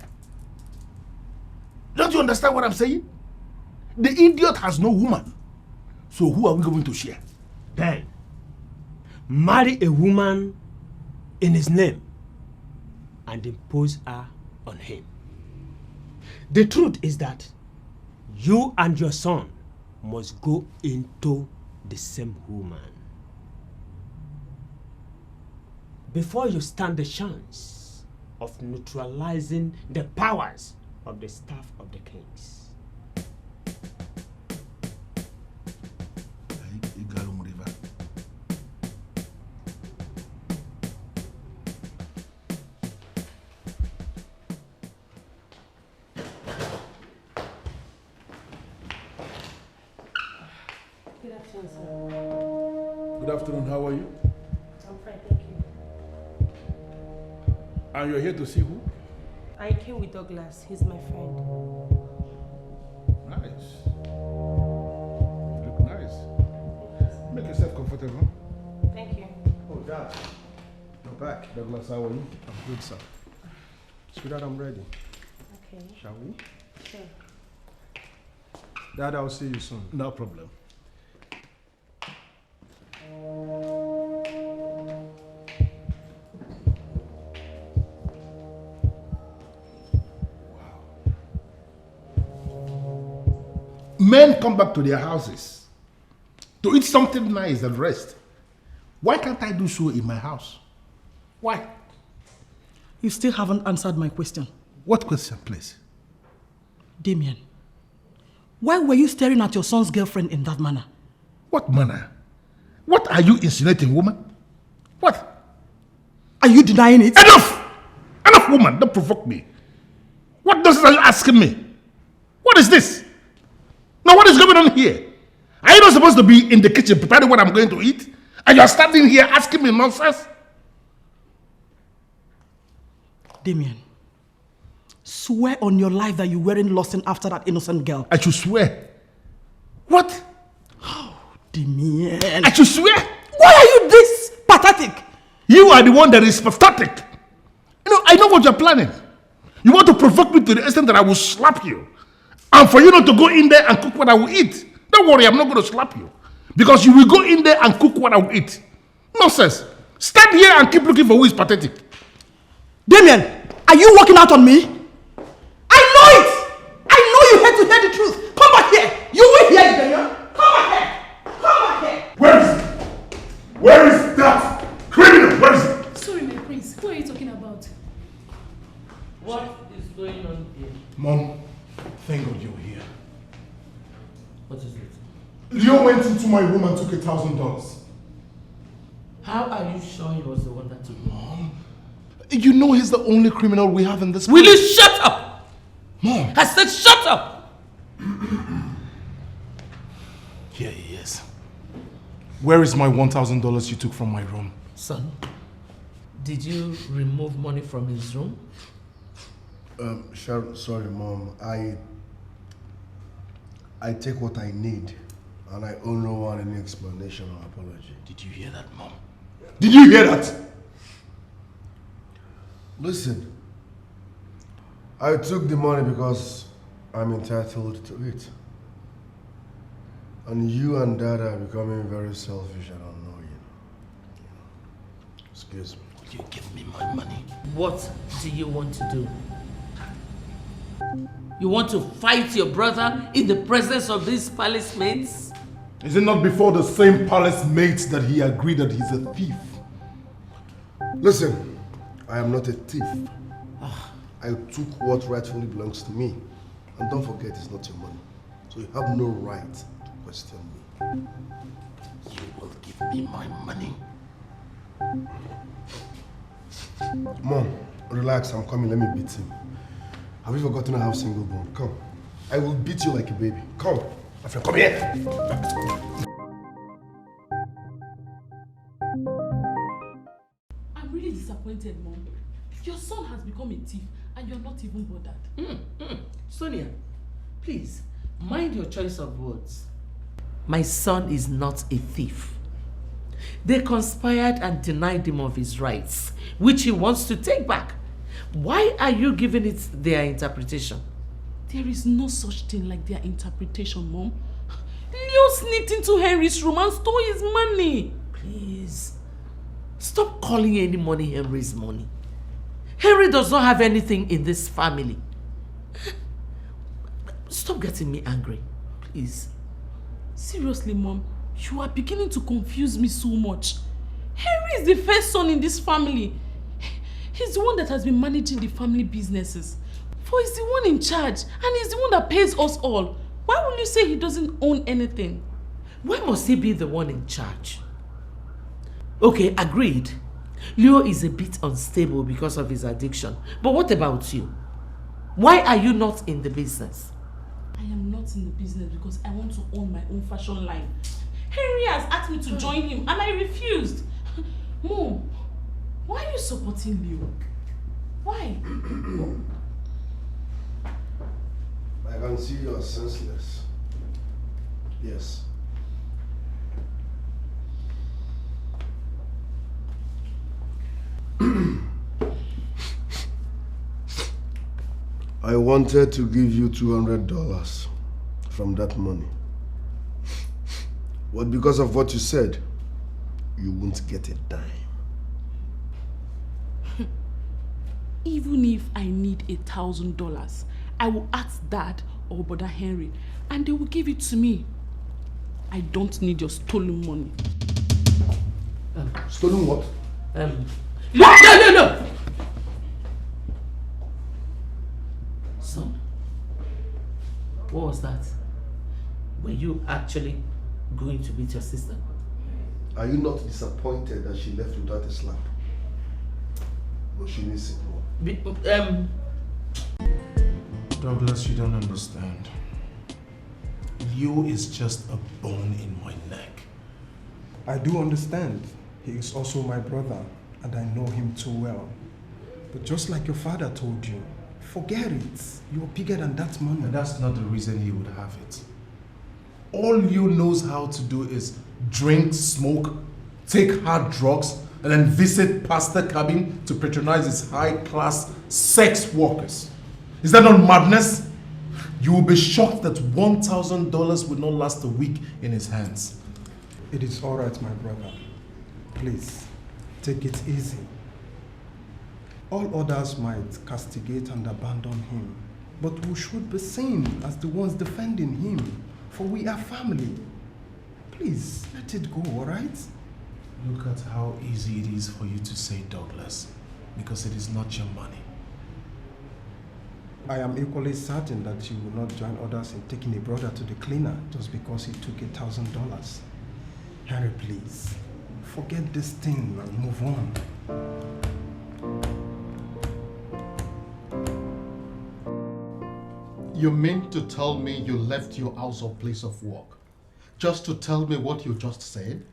Don't you understand what I'm saying? The idiot has no woman. So who are we going to share? Then, marry a woman in his name and impose her on him. The truth is that you and your son must go into the same woman before you stand the chance of neutralizing the powers of the staff of the kings. Good afternoon, sir. Good afternoon, how are you? I'm fine, thank you. And you're here to see who? I came with Douglas. He's my friend. Nice. You look nice. Make yourself comfortable. Thank you. Oh, Dad. You're back. Douglas, how are you? I'm good, sir. Sweetheart, I'm ready. Okay. Shall we? Sure. Dad, I'll see you soon. No problem. Men come back to their houses to eat something nice and rest. Why can't I do so in my house? Why? You still haven't answered my question. What question, please? Damien, why were you staring at your son's girlfriend in that manner? What manner? What are you insinuating, woman? What? Are you denying it? Enough! Enough, woman. Don't provoke me. What nonsense are you asking me? What is this? Now, what is going on here? Are you not supposed to be in the kitchen preparing what I'm going to eat? And you're standing here asking me nonsense? Damien, swear on your life that you weren't lusting after that innocent girl. I should swear. What? Oh, Damien. I should swear. Why are you this pathetic? You are the one that is pathetic. You know, I know what you're planning. You want to provoke me to the extent that I will slap you. And for you not to go in there and cook what I will eat. Don't worry, I'm not going to slap you. Because you will go in there and cook what I will eat. Nonsense. Stand here and keep looking for who is pathetic. Damien, are you walking out on me? I know it! I know you hate to hear the truth. Come back here. You will hear it, Damien. Come back here. Come back here. Where is it? Where is that criminal? Where is it? Sorry, my prince. Who are you talking about? What is going on here? Mom, thank God you're here. What is it? Leo went into my room and took $1,000. How are you sure he was the one that took it? Mom, you know he's the only criminal we have in this Will place. you shut up? Mom. I said shut up! Here he is. Where is my $1,000 you took from my room? Son, did you remove money from his room? Sorry, Mom. I take what I need, and I owe no one any explanation or apology. Did you hear that, Mom? Did you hear that? Listen, I took the money because I'm entitled to it. And you and Dad are becoming very selfish and annoying. Excuse me. Will you give me my money? What do you want to do? You want to fight your brother in the presence of these palace mates? Is it not before the same palace mates that he agreed that he's a thief? Listen, I am not a thief. I took what rightfully belongs to me. And don't forget, it's not your money. So you have no right to question me. You will give me my money. Mom, relax, I'm coming, let me beat him. Have you forgotten I have single bone? Come. I will beat you like a baby. Come. My friend, come here. I'm really disappointed, Mom. Your son has become become a thief and you're not even bothered. Sonia, please, mind your choice of words. My son is not a thief. They conspired and denied him of his rights, which he wants to take back. Why are you giving it their interpretation? There is no such thing like their interpretation, Mom. Leo sneaked into Henry's room and stole his money. Please, stop calling any money Henry's money. Henry does not have anything in this family. Stop getting me angry, please. Seriously, Mom, you are beginning to confuse me so much. Henry is the first son in this family. He's the one that has been managing the family businesses. For he's the one in charge and he's the one that pays us all. Why will you say he doesn't own anything? Why must he be the one in charge? Okay, agreed. Leo is a bit unstable because of his addiction. But what about you? Why are you not in the business? I am not in the business because I want to own my own fashion line. Henry has asked me to join him and I refused. Mom, why are you supporting Leo? Why? I can see you are senseless. Yes. I wanted to give you $200 from that money. But because of what you said, you won't get a dime. Even if I need $1,000, I will ask Dad or Brother Henry and they will give it to me. I don't need your stolen money. Stolen what? No! Son, what was that? Were you actually going to beat your sister? Are you not disappointed that she left without a slap? No, she needs it more. Douglas, you don't understand. Leo is just a bone in my neck. I do understand. He is also my brother, and I know him too well. But just like your father told you, forget it. You're bigger than that money. And that's not the reason he would have it. All Leo knows how to do is drink, smoke, take hard drugs, and then visit pastor cabin to patronize his high-class sex workers. Is that not madness? You will be shocked that $1,000 will not last a week in his hands. It is all right, my brother. Please, take it easy. All others might castigate and abandon him, but we should be seen as the ones defending him, for we are family. Please, let it go, all right? Look at how easy it is for you to say, Douglas, because it is not your money. I am equally certain that you will not join others in taking a brother to the cleaner just because he took $1,000. Henry, please, forget this thing and move on. You mean to tell me you left your house or place of work just to tell me what you just said?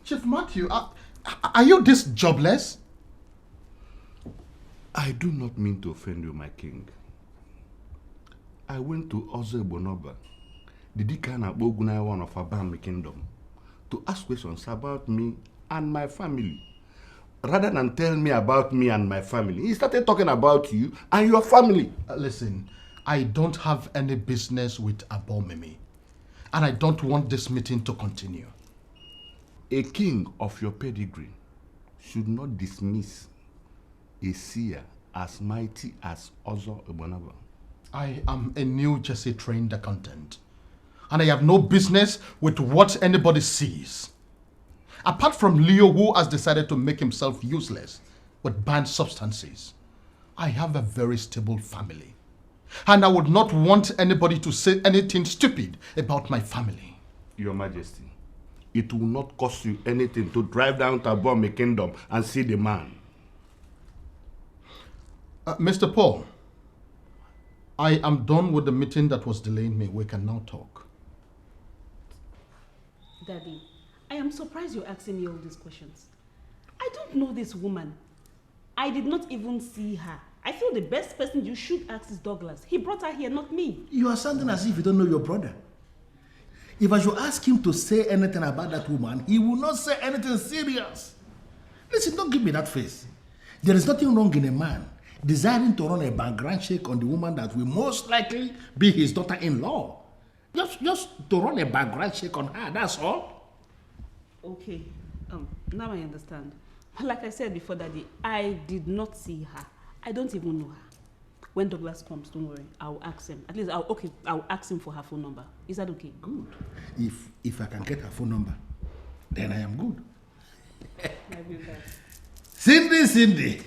Chief Matthew, are you this jobless? I do not mean to offend you, my king. I went to Ozebonoba, the Deacon of one of Abami Kingdom, to ask questions about me and my family. Rather than tell me about me and my family, he started talking about you and your family. Listen, I don't have any business with Abomimi, and I don't want this meeting to continue. A king of your pedigree should not dismiss a seer as mighty as Ozo Ebonaba. I am a New Jersey trained accountant, and I have no business with what anybody sees. Apart from Leo, who has decided to make himself useless with banned substances, I have a very stable family, and I would not want anybody to say anything stupid about my family. Your Majesty, it will not cost you anything to drive down to Abome Kingdom and see the man. Mr. Paul, I am done with the meeting that was delaying me. We can now talk. Daddy, I am surprised you're asking me all these questions. I don't know this woman. I did not even see her. I feel the best person you should ask is Douglas. He brought her here, not me. You are sounding as if you don't know your brother. If I should ask him to say anything about that woman, he will not say anything serious. Listen, don't give me that face. There is nothing wrong in a man desiring to run a background check on the woman that will most likely be his daughter-in-law. Just to run a background check on her, that's all. Okay, now I understand. Like I said before, Daddy, I did not see her. I don't even know her. When Douglas comes, don't worry, I'll ask him. At least, I'll ask him for her phone number. Is that okay? Good. If I can get her phone number, then I am good. I will that. Cindy.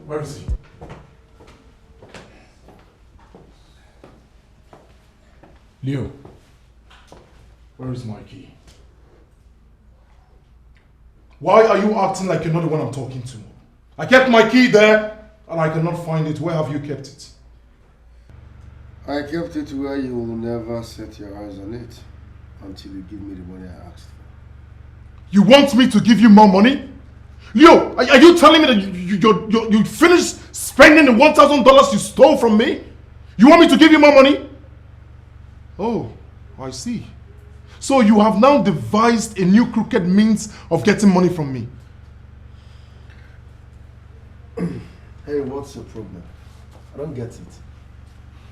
Where is he? Leo, where is my key? Why are you acting like you're not the one I'm talking to? I kept my key there and I cannot find it. Where have you kept it? I kept it where you will never set your eyes on it until you give me the money I asked for. You want me to give you more money? Leo, are you telling me that you finished spending the $1,000 you stole from me? You want me to give you more money? Oh, I see. So you have now devised a new crooked means of getting money from me. Hey, what's your problem? I don't get it.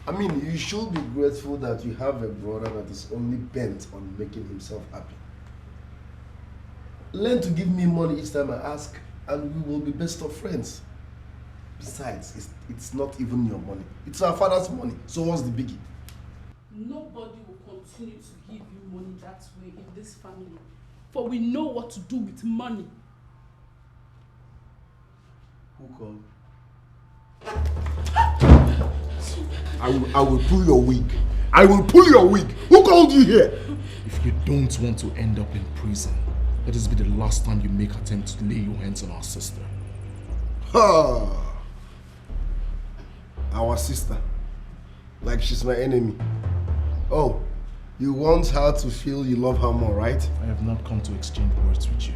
I mean, you should be grateful that you have a brother that is only bent on making himself happy. Learn to give me money each time I ask, and we will be best of friends. Besides, it's not even your money. It's our father's money. So what's the biggie? Nobody will continue to give you money that way in this family. For we know what to do with money. Who called? I will pull your wig. I will pull your wig. Who called you here? If you don't want to end up in prison, let this be the last time you make attempt to lay your hands on our sister. Ha! Our sister. Like she's my enemy. Oh, you want her to feel you love her more, right? I have not come to exchange words with you.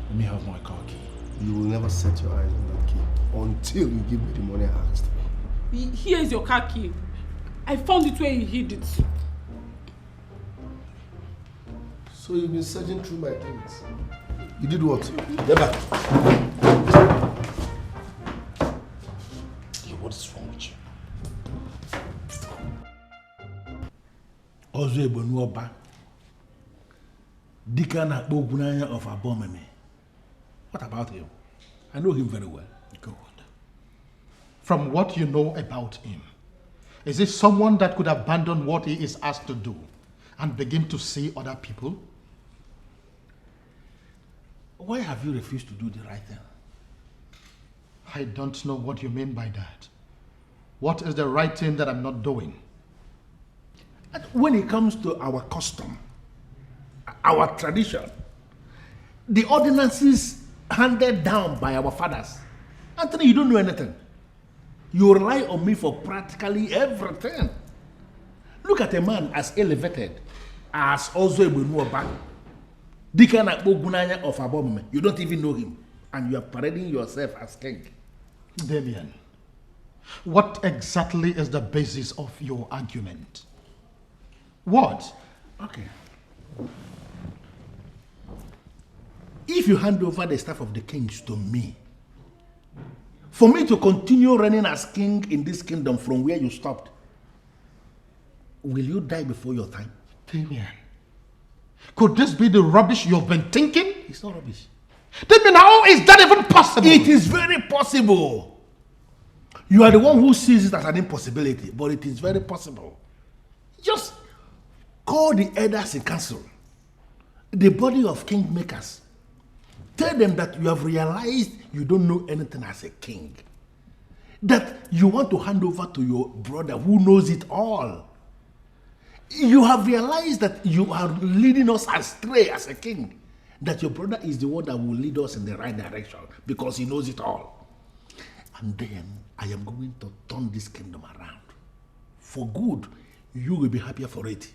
Let me have my car key. You will never set your eyes on that key until you give me the money I asked for. Here is your car key. I found it where you hid it. So you've been searching through my things. You did what? Get back. What is wrong with you? Ozebo Nuoba, Dikana Bogunaya of Abomeme. What about him? I know him very well. Good. From what you know about him, is he someone that could abandon what he is asked to do and begin to see other people? Why have you refused to do the right thing? I don't know what you mean by that. What is the right thing that I'm not doing? When it comes to our custom, our tradition, the ordinances handed down by our fathers, Anthony, you don't know anything. You rely on me for practically everything. Look at a man as elevated as Ozebo Nuoba, Dikana Bogunanya of Abomeme. You don't even know him, and you are parading yourself as king. Damien, what exactly is the basis of your argument? What? Okay. If you hand over the staff of the kings to me, for me to continue reigning as king in this kingdom from where you stopped, will you die before your time? Damien, could this be the rubbish you've been thinking? It's not rubbish. Damien, how is that even possible? It is very possible. You are the one who sees it as an impossibility, but it is very possible. Just call the elders in council, the body of kingmakers. Tell them that you have realized you don't know anything as a king. That you want to hand over to your brother who knows it all. You have realized that you are leading us astray as a king. That your brother is the one that will lead us in the right direction because he knows it all. And then I am going to turn this kingdom around. For good, you will be happier for it.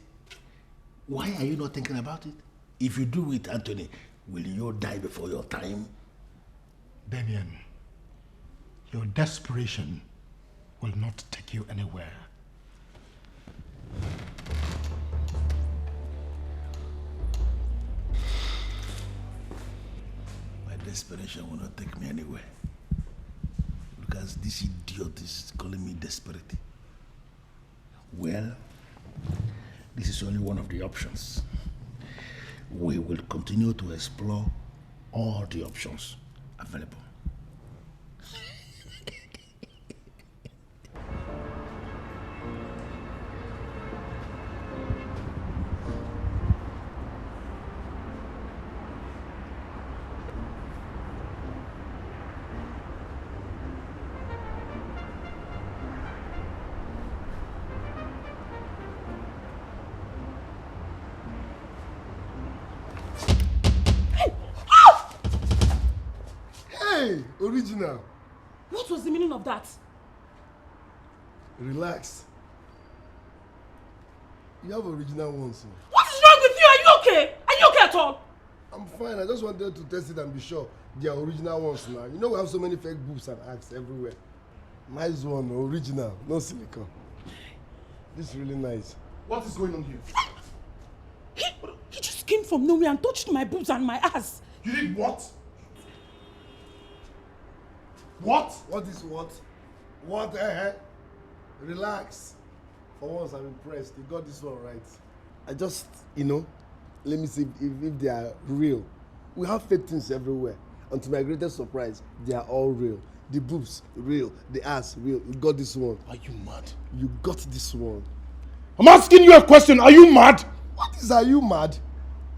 Why are you not thinking about it? If you do it, Anthony, will you die before your time? Damien, your desperation will not take you anywhere. My desperation will not take me anywhere. Because this idiot is calling me desperate. Well, this is only one of the options. We will continue to explore all the options available. Hey, original. What was the meaning of that? Relax. You have original ones. So. What is wrong with you? Are you okay? Are you okay at all? I'm fine. I just wanted to test it and be sure they are original ones now. You know we have so many fake boobs and acts everywhere. Nice one, original, no silicone. This is really nice. What is going on here? He just came from nowhere and touched my boobs and my ass. You did what? What? What is what? What? Relax. For once, I'm impressed. You got this one right. I just, let me see if they are real. We have fake things everywhere. And to my greatest surprise, they are all real. The boobs, real. The ass, real. You got this one. Are you mad? You got this one. I'm asking you a question. Are you mad? What is, are you mad?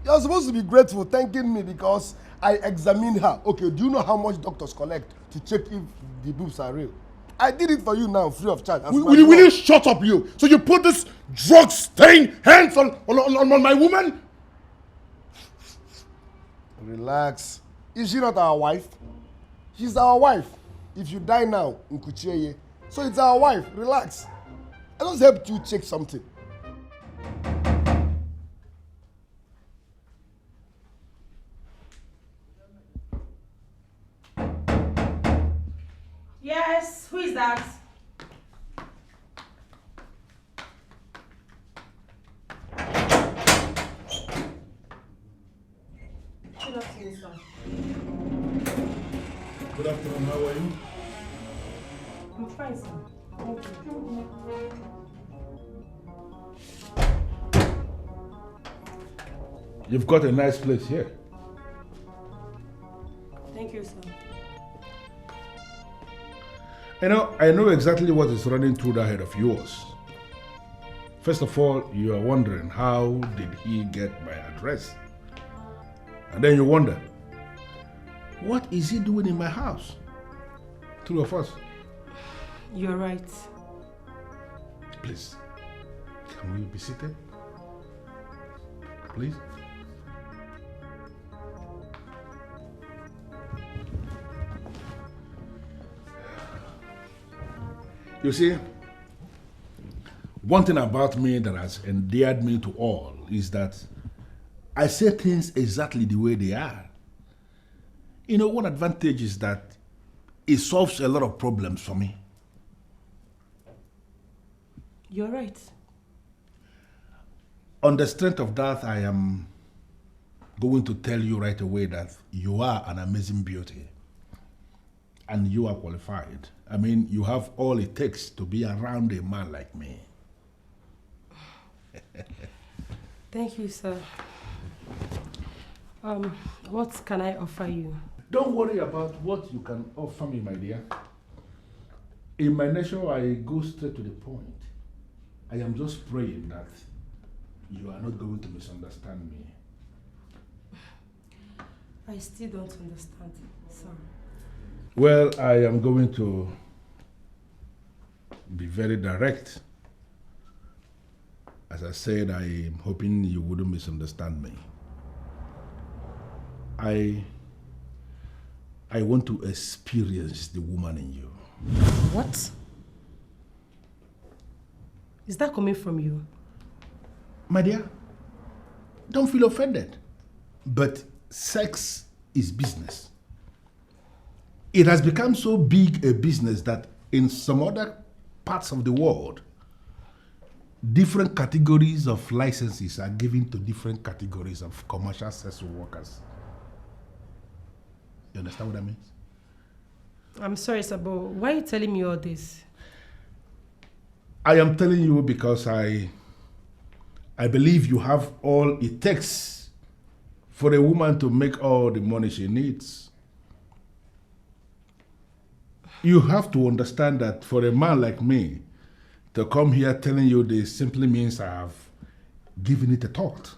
You're supposed to be grateful, thanking me because I examined her. Okay, do you know how much doctors collect to check if the boobs are real? I did it for you now, free of charge. Will you shut up, you? So you put this drug-stained hands on my woman? Relax. Is she not our wife? She's our wife. If you die now, Nkucheye. So it's our wife. Relax. I just helped you check something. Yes, who is that? Good afternoon, sir. Good afternoon, how are you? I'm fine, sir. Thank you. You've got a nice place here. Thank you, sir. I know exactly what is running through the head of yours. First of all, you are wondering, how did he get my address? And then you wonder, what is he doing in my house? Two of us. You're right. Please, can we be seated? Please? You see, one thing about me that has endeared me to all is that I say things exactly the way they are. One advantage is that it solves a lot of problems for me. You're right. On the strength of that, I am going to tell you right away that you are an amazing beauty. And you are qualified. I mean, you have all it takes to be around a man like me. Thank you, sir. What can I offer you? Don't worry about what you can offer me, my dear. In my nature, I go straight to the point. I am just praying that you are not going to misunderstand me. I still don't understand, sir. Well, I am going to be very direct. As I said, I am hoping you wouldn't misunderstand me. I want to experience the woman in you. What? Is that coming from you? My dear, don't feel offended. But sex is business. It has become so big a business that in some other parts of the world, different categories of licenses are given to different categories of commercial sex workers. You understand what that means? I'm sorry, Sabo. Why are you telling me all this? I am telling you because I believe you have all it takes for a woman to make all the money she needs. You have to understand that for a man like me to come here telling you this simply means I have given it a thought.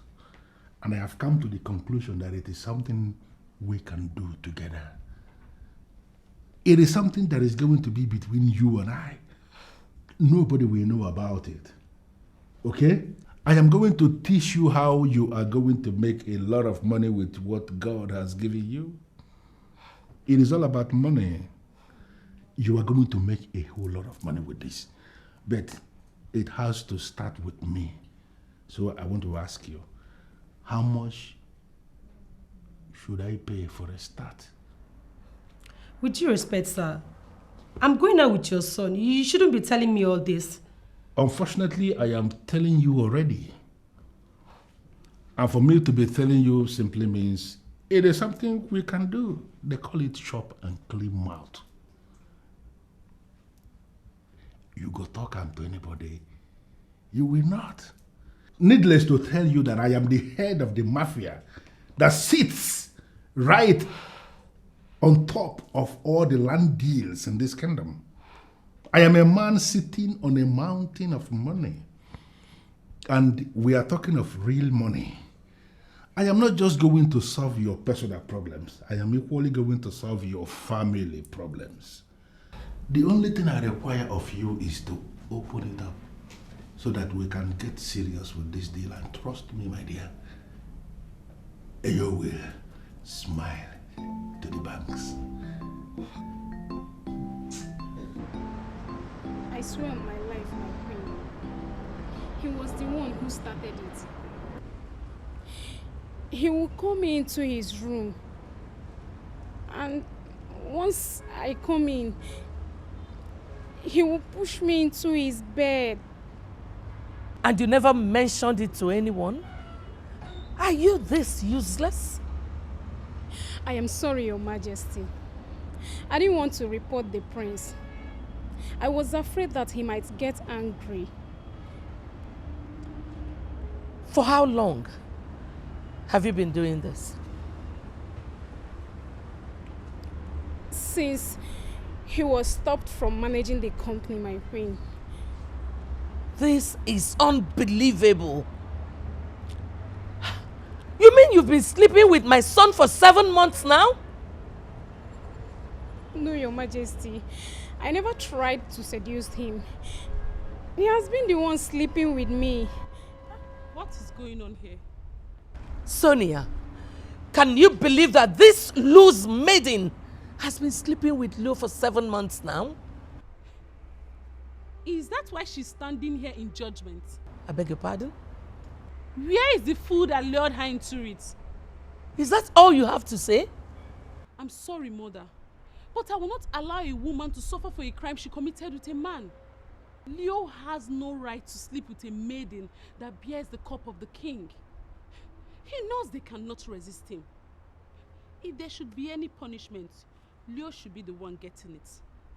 And I have come to the conclusion that it is something we can do together. It is something that is going to be between you and I. Nobody will know about it. Okay? I am going to teach you how you are going to make a lot of money with what God has given you. It is all about money. You are going to make a whole lot of money with this. But it has to start with me. So I want to ask you, how much should I pay for a start? With due respect, sir, I'm going out with your son. You shouldn't be telling me all this. Unfortunately, I am telling you already. And for me to be telling you simply means it is something we can do. They call it chop and clean mouth. You go talk to anybody, you will not. Needless to tell you that I am the head of the mafia that sits right on top of all the land deals in this kingdom. I am a man sitting on a mountain of money. And we are talking of real money. I am not just going to solve your personal problems. I am equally going to solve your family problems. The only thing I require of you is to open it up so that we can get serious with this deal. And trust me, my dear, you will smile to the banks. I swear on my life, my queen, he was the one who started it. He will call me into his room, and once I come in, he will push me into his bed. And you never mentioned it to anyone? Are you this useless? I am sorry, Your Majesty. I didn't want to report the prince. I was afraid that he might get angry. For how long have you been doing this? Since he was stopped from managing the company, my queen. This is unbelievable. You mean you've been sleeping with my son for 7 months now? No, Your Majesty. I never tried to seduce him. He has been the one sleeping with me. What is going on here? Sonia, can you believe that this loose maiden has been sleeping with Leo for 7 months now? Is that why she's standing here in judgment? I beg your pardon? Where is the fool that lured her into it? Is that all you have to say? I'm sorry, mother, but I will not allow a woman to suffer for a crime she committed with a man. Leo has no right to sleep with a maiden that bears the cup of the king. He knows they cannot resist him. If there should be any punishment, Leo should be the one getting it,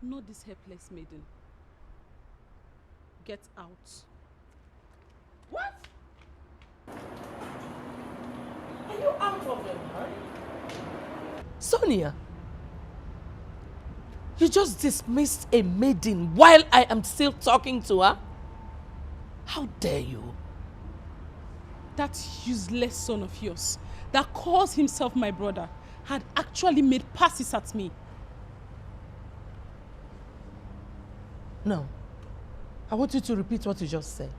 not this helpless maiden. Get out. What? Are you out of your mind? Sonia, you just dismissed a maiden while I am still talking to her? How dare you? That useless son of yours that calls himself my brother had actually made passes at me. No. I want you to repeat what you just said.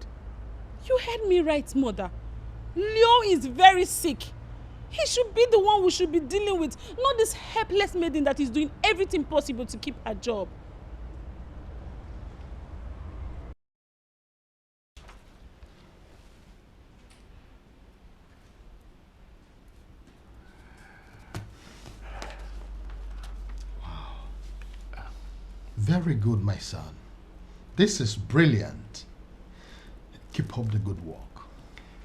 You heard me right, mother. Leo is very sick. He should be the one we should be dealing with, not this helpless maiden that is doing everything possible to keep her job. Very good, my son. This is brilliant. Keep up the good work.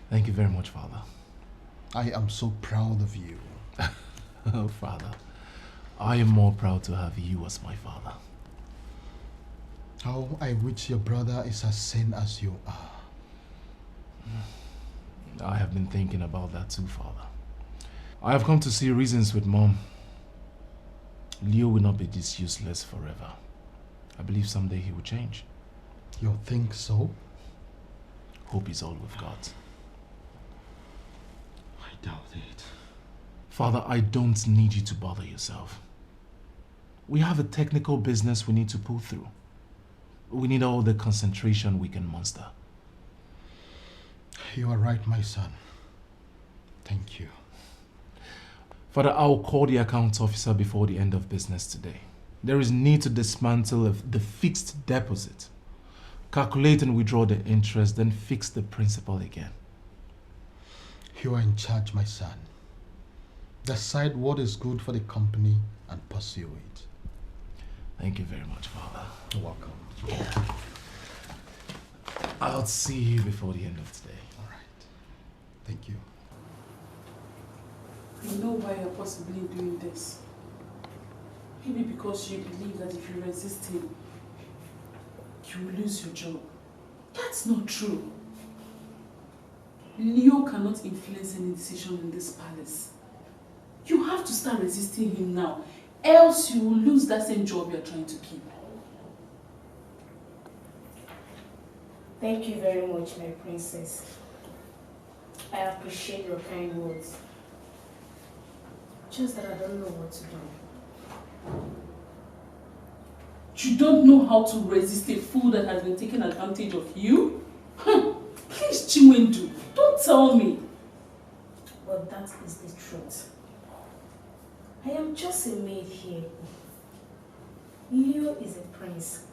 Thank you very much, Father. I am so proud of you. Oh, Father, I am more proud to have you as my father. How I wish your brother is as sane as you are. I have been thinking about that too, Father. I have come to see reasons with Mom. Leo will not be this useless forever. I believe someday he will change. You think so? Hope is all we've got. I doubt it. Father, I don't need you to bother yourself. We have a technical business we need to pull through. We need all the concentration we can muster. You are right, my son. Thank you. Father, I'll call the accounts officer before the end of business today. There is need to dismantle the fixed deposit, calculate and withdraw the interest, then fix the principal again. You are in charge, my son. Decide what is good for the company and pursue it. Thank you very much, Father. You're welcome. Yeah. I'll see you before the end of today. All right. Thank you. I know why you're possibly doing this. Maybe because you believe that if you resist him, you will lose your job. That's not true. Leo cannot influence any decision in this palace. You have to start resisting him now, else you will lose that same job you're trying to keep. Thank you very much, my princess. I appreciate your kind words. Just that I don't know what to do. You don't know how to resist a fool that has been taking advantage of you? Please, Chinwendu, don't tell me. But that is the truth. I am just a maid here. Leo is a prince.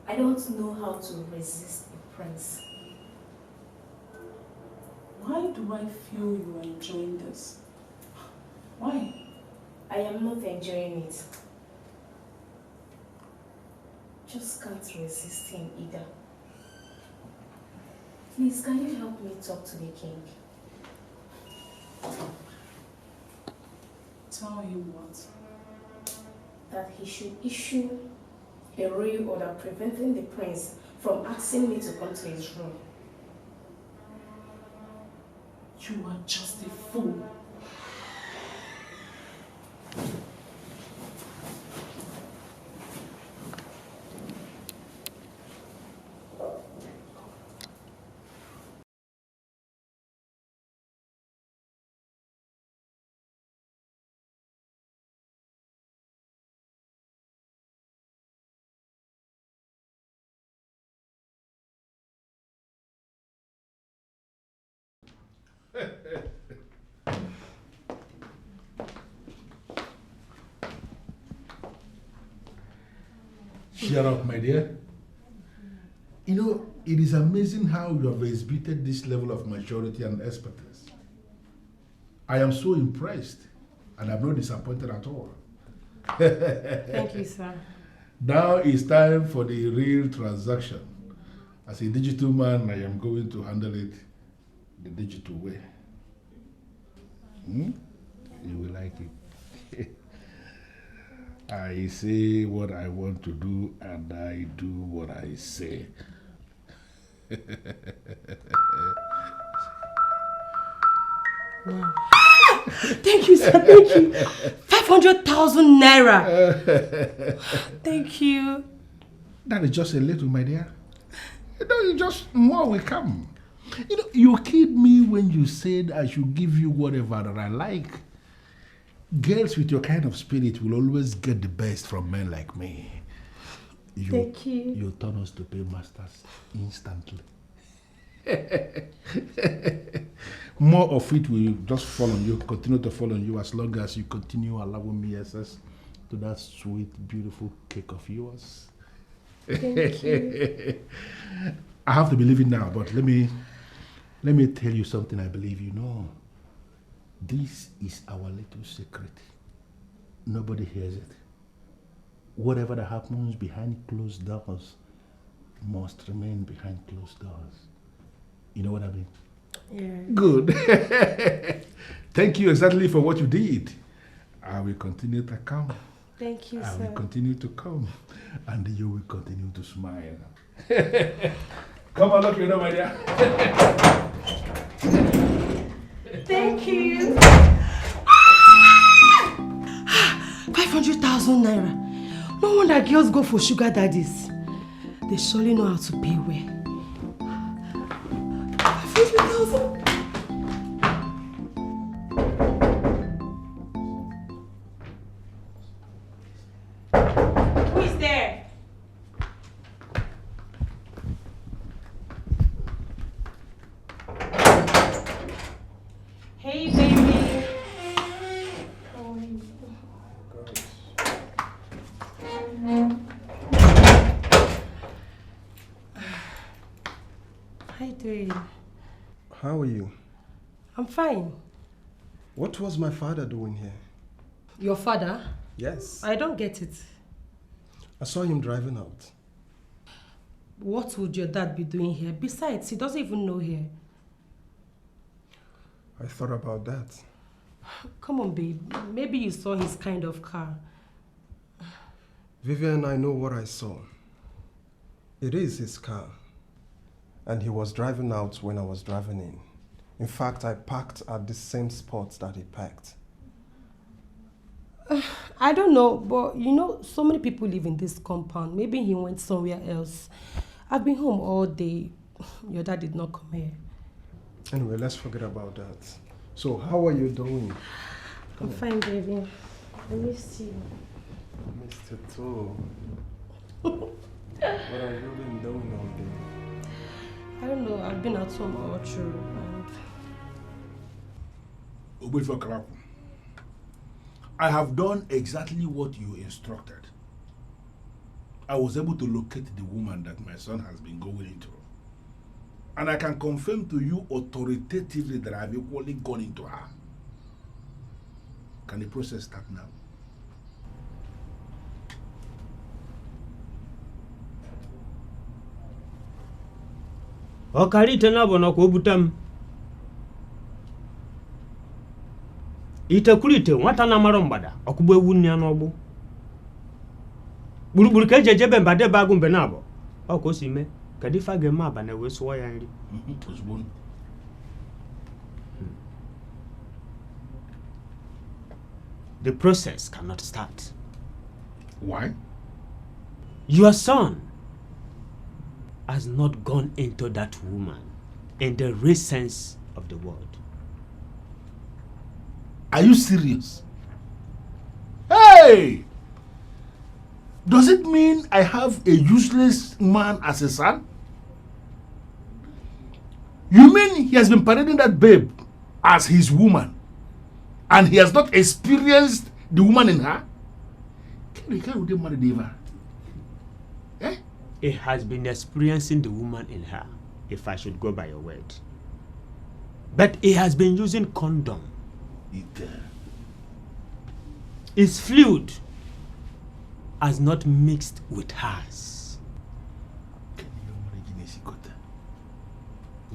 I don't know how to resist a prince. Why do I feel you are enjoying this? Why? I am not enjoying it. Just can't resist him either. Please, can you help me talk to the king? Tell him what? That he should issue a royal order preventing the prince from asking me to come to his room. You are just a fool. Shut up, my dear. You know, it is amazing how you have exhibited this level of maturity and expertise. I am so impressed, and I'm not disappointed at all. Thank you, sir. Now it's time for the real transaction. As a digital man, I am going to handle it the digital way. You will like it. I say what I want to do, and I do what I say. Wow. Thank you, sir. Thank you. 500,000 naira. Thank you. That is just a little, my dear. You know, just more will come. You know, you killed me when you said I should give you whatever that I like. Girls with your kind of spirit will always get the best from men like me. Thank you. You turn us to pay masters instantly. More of it will just fall on you, continue to fall on you as long as you continue allowing me access to that sweet, beautiful cake of yours. Thank you. I have to believe it now, but let me tell you something I believe you know. This is our little secret. Nobody hears it. whatever that happens behind closed doors must remain behind closed doors. You know what I mean? Yeah. Good. Thank you exactly for what you did. I will continue to come. Thank you, I sir. will continue to come. And you will continue to smile. Come on, look, my dear. Thank you. 500,000 naira. No wonder girls go for sugar daddies. They surely know how to pay well. 500,000. Who is there? Hey, baby. How are you? How you doing? How are you? I'm fine. What was my father doing here? Your father? Yes. I don't get it. I saw him driving out. What would your dad be doing here? Besides, he doesn't even know here. I thought about that. Come on, babe. Maybe you saw his kind of car. Vivian, I know what I saw. It is his car. And he was driving out when I was driving in. In fact, I parked at the same spot that he parked. I don't know, but you know, so many people live in this compound. Maybe he went somewhere else. I've been home all day. Your dad did not come here. Anyway, let's forget about that. So, how are you doing? I'm fine, baby. I missed you. I missed you too. What have you been doing all day? I don't know. I've been at home all through. And I have done exactly what you instructed. I was able to locate the woman that my son has been going into. And I can confirm to you authoritatively that I have equally gone into her. Can the process start now? Okarite na bono ko butam. Ite kulite nwata na maro mgbada okugbo ewu nni anogbu. Gburugburu ka ejejebe mbade bagu mbe na abo. Oko si me ka difa ge ma ba na we so ya nri. The process cannot start. Why? Your son has not gone into that woman in the real sense of the word. Are you serious? Hey! Does it mean I have a useless man as a son? You mean he has been parading that babe as his woman and he has not experienced the woman in her? Eh? He has been experiencing the woman in her, if I should go by your word. But he has been using condom. His fluid has not mixed with hers.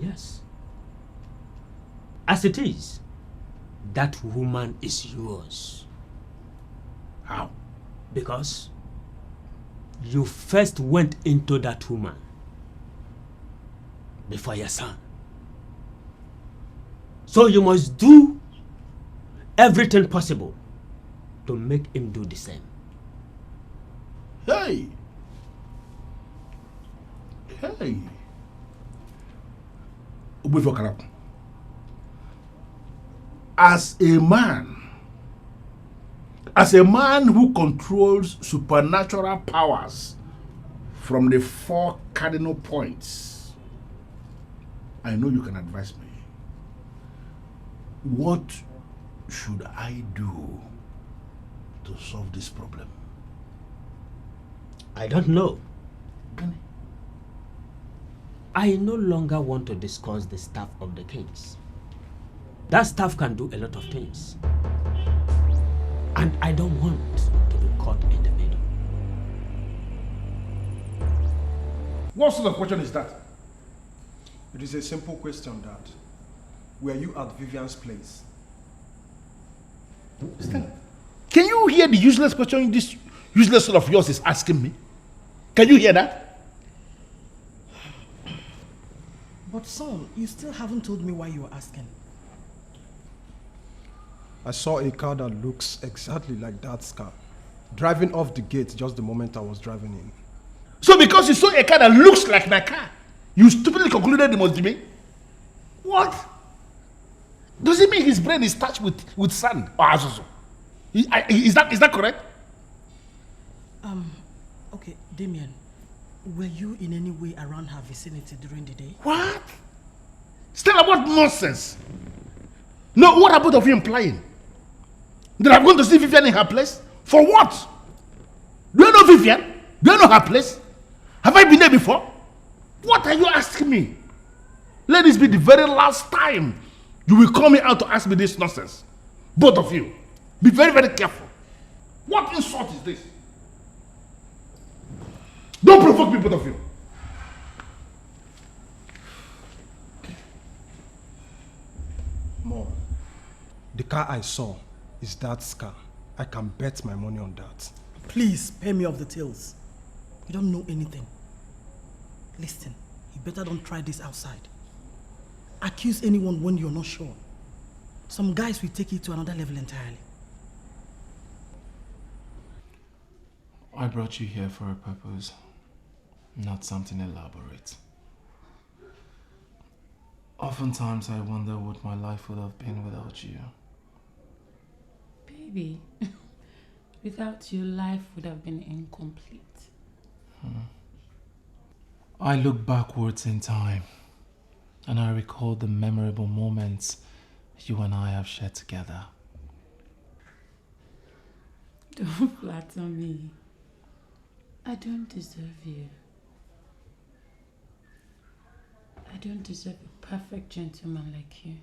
Yes. As it is, that woman is yours. How? Because you first went into that woman before your son. So you must do everything possible to make him do the same. Hey! Hey! As a man who controls supernatural powers from the 4 cardinal points, I know you can advise me. What should I do to solve this problem? I don't know. I no longer want to discuss the staff of the kings. That staff can do a lot of things. And I don't want to be caught in the middle. What sort of question is that? It is a simple question, Dad. Were you at Vivian's place? Stella, can you hear the useless question this useless son of yours is asking me? Can you hear that? But son, you still haven't told me why you were asking. I saw a car that looks exactly like Dad's car, driving off the gate just the moment I was driving in. So because you saw a car that looks like my car, you stupidly concluded it must be me? What? Does it mean his brain is touched with sand or azuzu? Is that correct? Okay, Damien, were you in any way around her vicinity during the day? What? Stella, what nonsense? No, what are both of you implying? That I'm going to see Vivian in her place? For what? Do you know Vivian? Do you know her place? Have I been there before? What are you asking me? Let this be the very last time you will call me out to ask me this nonsense. Both of you. Be very, very careful. What insult is this? Don't provoke me, both of you. Mom, the car I saw is Dad's car. I can bet my money on that. Please, spare me of the tales. You don't know anything. Listen, you better don't try this outside. Accuse anyone when you're not sure. Some guys will take it to another level entirely. I brought you here for a purpose, not something elaborate. Oftentimes I wonder what my life would have been without you. Baby, without you, life would have been incomplete. I look backwards in time and I recall the memorable moments you and I have shared together. Don't flatter me. I don't deserve you. I don't deserve a perfect gentleman like you.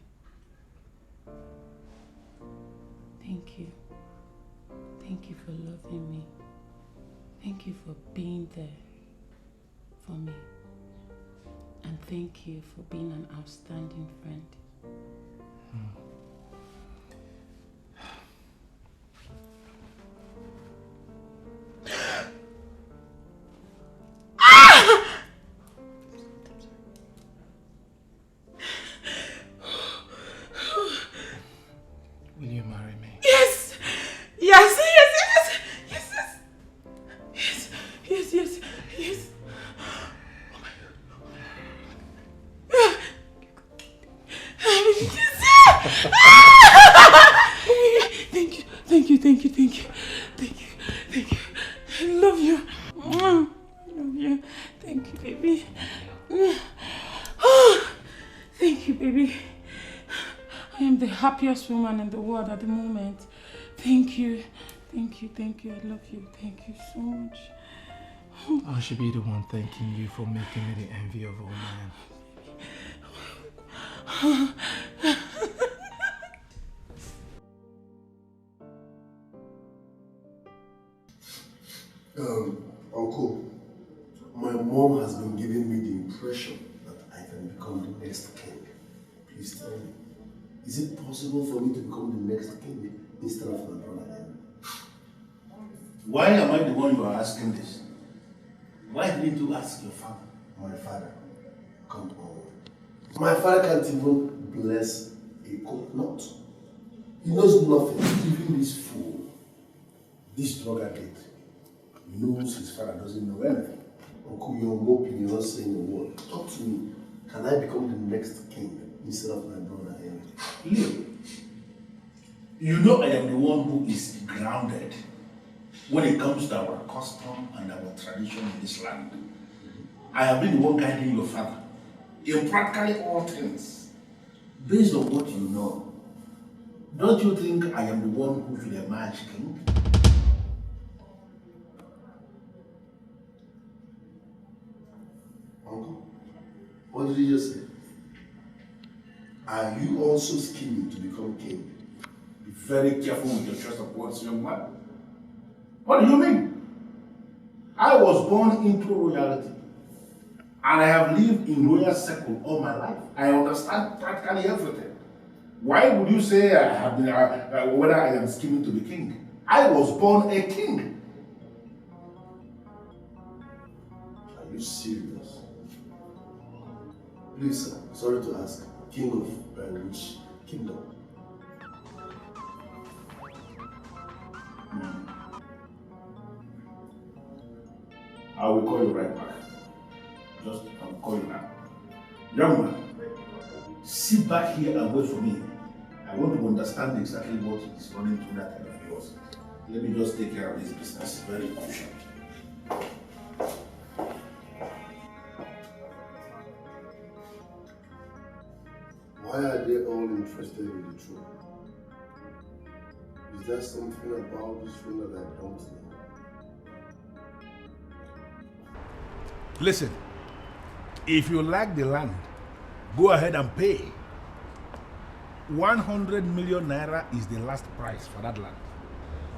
Thank you. Thank you for loving me. Thank you for being there for me. And thank you for being an outstanding friend. Will you marry me? Yes! Yes! Yes! Yes! Yes! Yes! Yes! Yes! Yes! Thank you, thank you, thank you, thank you, thank you, thank you. I love you. I love you. Thank you, baby. Thank you, baby. I am the happiest woman in the world at the moment. Thank you. Thank you, thank you. I love you. Thank you so much. I should be the one thanking you for making me the envy of all men. Uncle, my mom has been giving me the impression that I can become the next king. Please tell me, is it possible for me to become the next king instead of my brother Henry? Why am I the one you are asking this? Why didn't you ask your father? My father, come on. My father can't even bless a coconut. He knows nothing, even this fool, this drug addict. He knows his father doesn't know anything. Uncle, you're moping, you're not saying a word. Talk to me. Can I become the next king instead of my brother Henry? Leo, you know I am the one who is grounded when it comes to our custom and our tradition in this land. I have been the one guiding your father in practically all things. Based on what you know, don't you think I am the one who should emerge king? Uncle, what did you just say? Are you also scheming to become king? Be very careful with your choice of words, young man. What do you mean? I was born into royalty. And I have lived in royal circle all my life. I understand practically everything. Why would you say I have been, whether I am scheming to be king? I was born a king. Are you serious? Please, sir, sorry to ask. King of which kingdom? I will call you right back. Just, I'll call you now. Young man, sit back here and wait for me. I want to understand exactly what is running through that head of yours. Let me just take care of this business. Very crucial. Why are they all interested in the truth? Is there something about this thing that I don't know? Listen, if you like the land, go ahead and pay. 100 million naira is the last price for that land.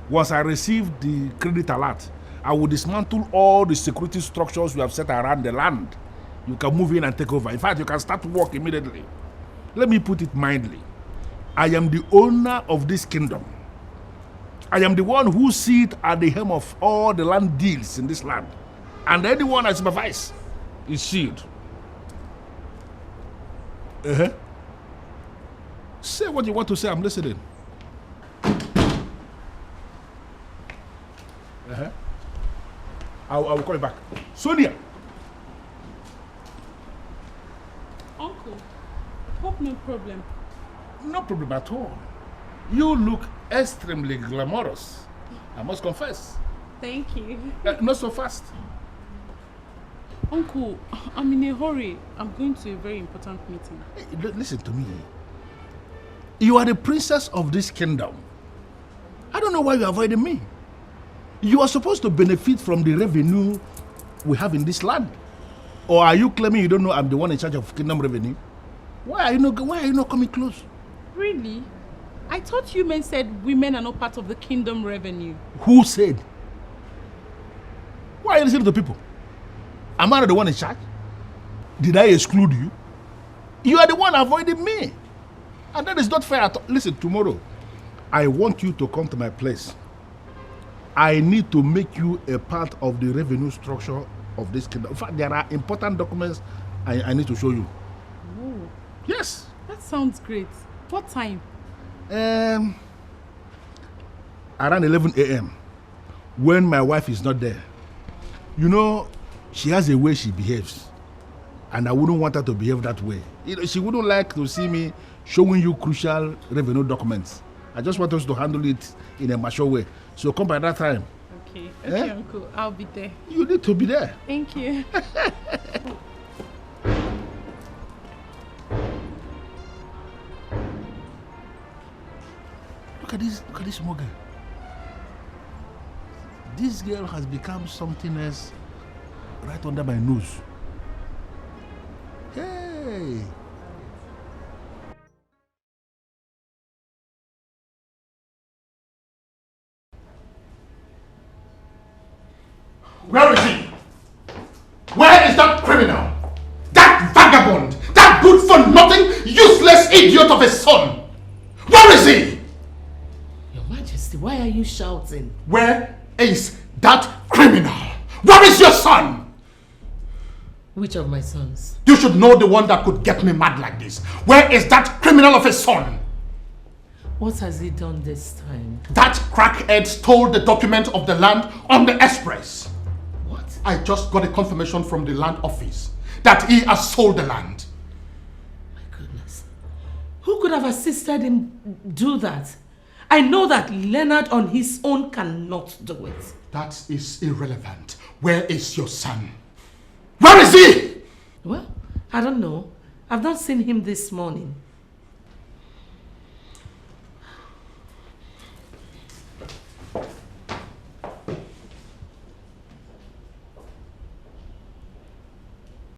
Once I receive the credit alert, I will dismantle all the security structures we have set around the land. You can move in and take over. In fact, you can start work immediately. Let me put it mildly. I am the owner of this kingdom. I am the one who sits at the helm of all the land deals in this land. And anyone I supervise is sealed. Say what you want to say, I'm listening. I will call you back. Sonia! Uncle, hope no problem. No problem at all. You look extremely glamorous, I must confess. Thank you. Not so fast. Uncle, I'm in a hurry. I'm going to a very important meeting. Hey, listen to me. You are the princess of this kingdom. I don't know why you're avoiding me. You are supposed to benefit from the revenue we have in this land. Or are you claiming you don't know I'm the one in charge of kingdom revenue? Why are you not coming close? Really? I thought you men said women are not part of the kingdom revenue. Who said? Why are you listening to people? Am I not the one in charge? Did I exclude you? You are the one avoiding me. And that is not fair at all. Listen, tomorrow, I want you to come to my place. I need to make you a part of the revenue structure of this kingdom. In fact, there are important documents I need to show you. Oh. Yes. That sounds great. What time? Around 11 a.m. when my wife is not there. You know, she has a way she behaves. And I wouldn't want her to behave that way. You know, she wouldn't like to see me showing you crucial revenue documents. I just want us to handle it in a mature way. So come by that time. Okay, okay, Uncle. I'll be there. You need to be there. Thank you. Look at this small girl. This girl has become something else right under my nose. Hey! Where is he? Where is that criminal? That vagabond? That good-for-nothing, useless idiot of a son? Where is he? Your Majesty, why are you shouting? Where is that criminal? Where is your son? Which of my sons? You should know the one that could get me mad like this. Where is that criminal of a son? What has he done this time? That crackhead stole the document of the land on the express. What? I just got a confirmation from the land office that he has sold the land. My goodness. Who could have assisted him do that? I know that Leonard on his own cannot do it. That is irrelevant. Where is your son? Where is he? Well, I don't know. I've not seen him this morning.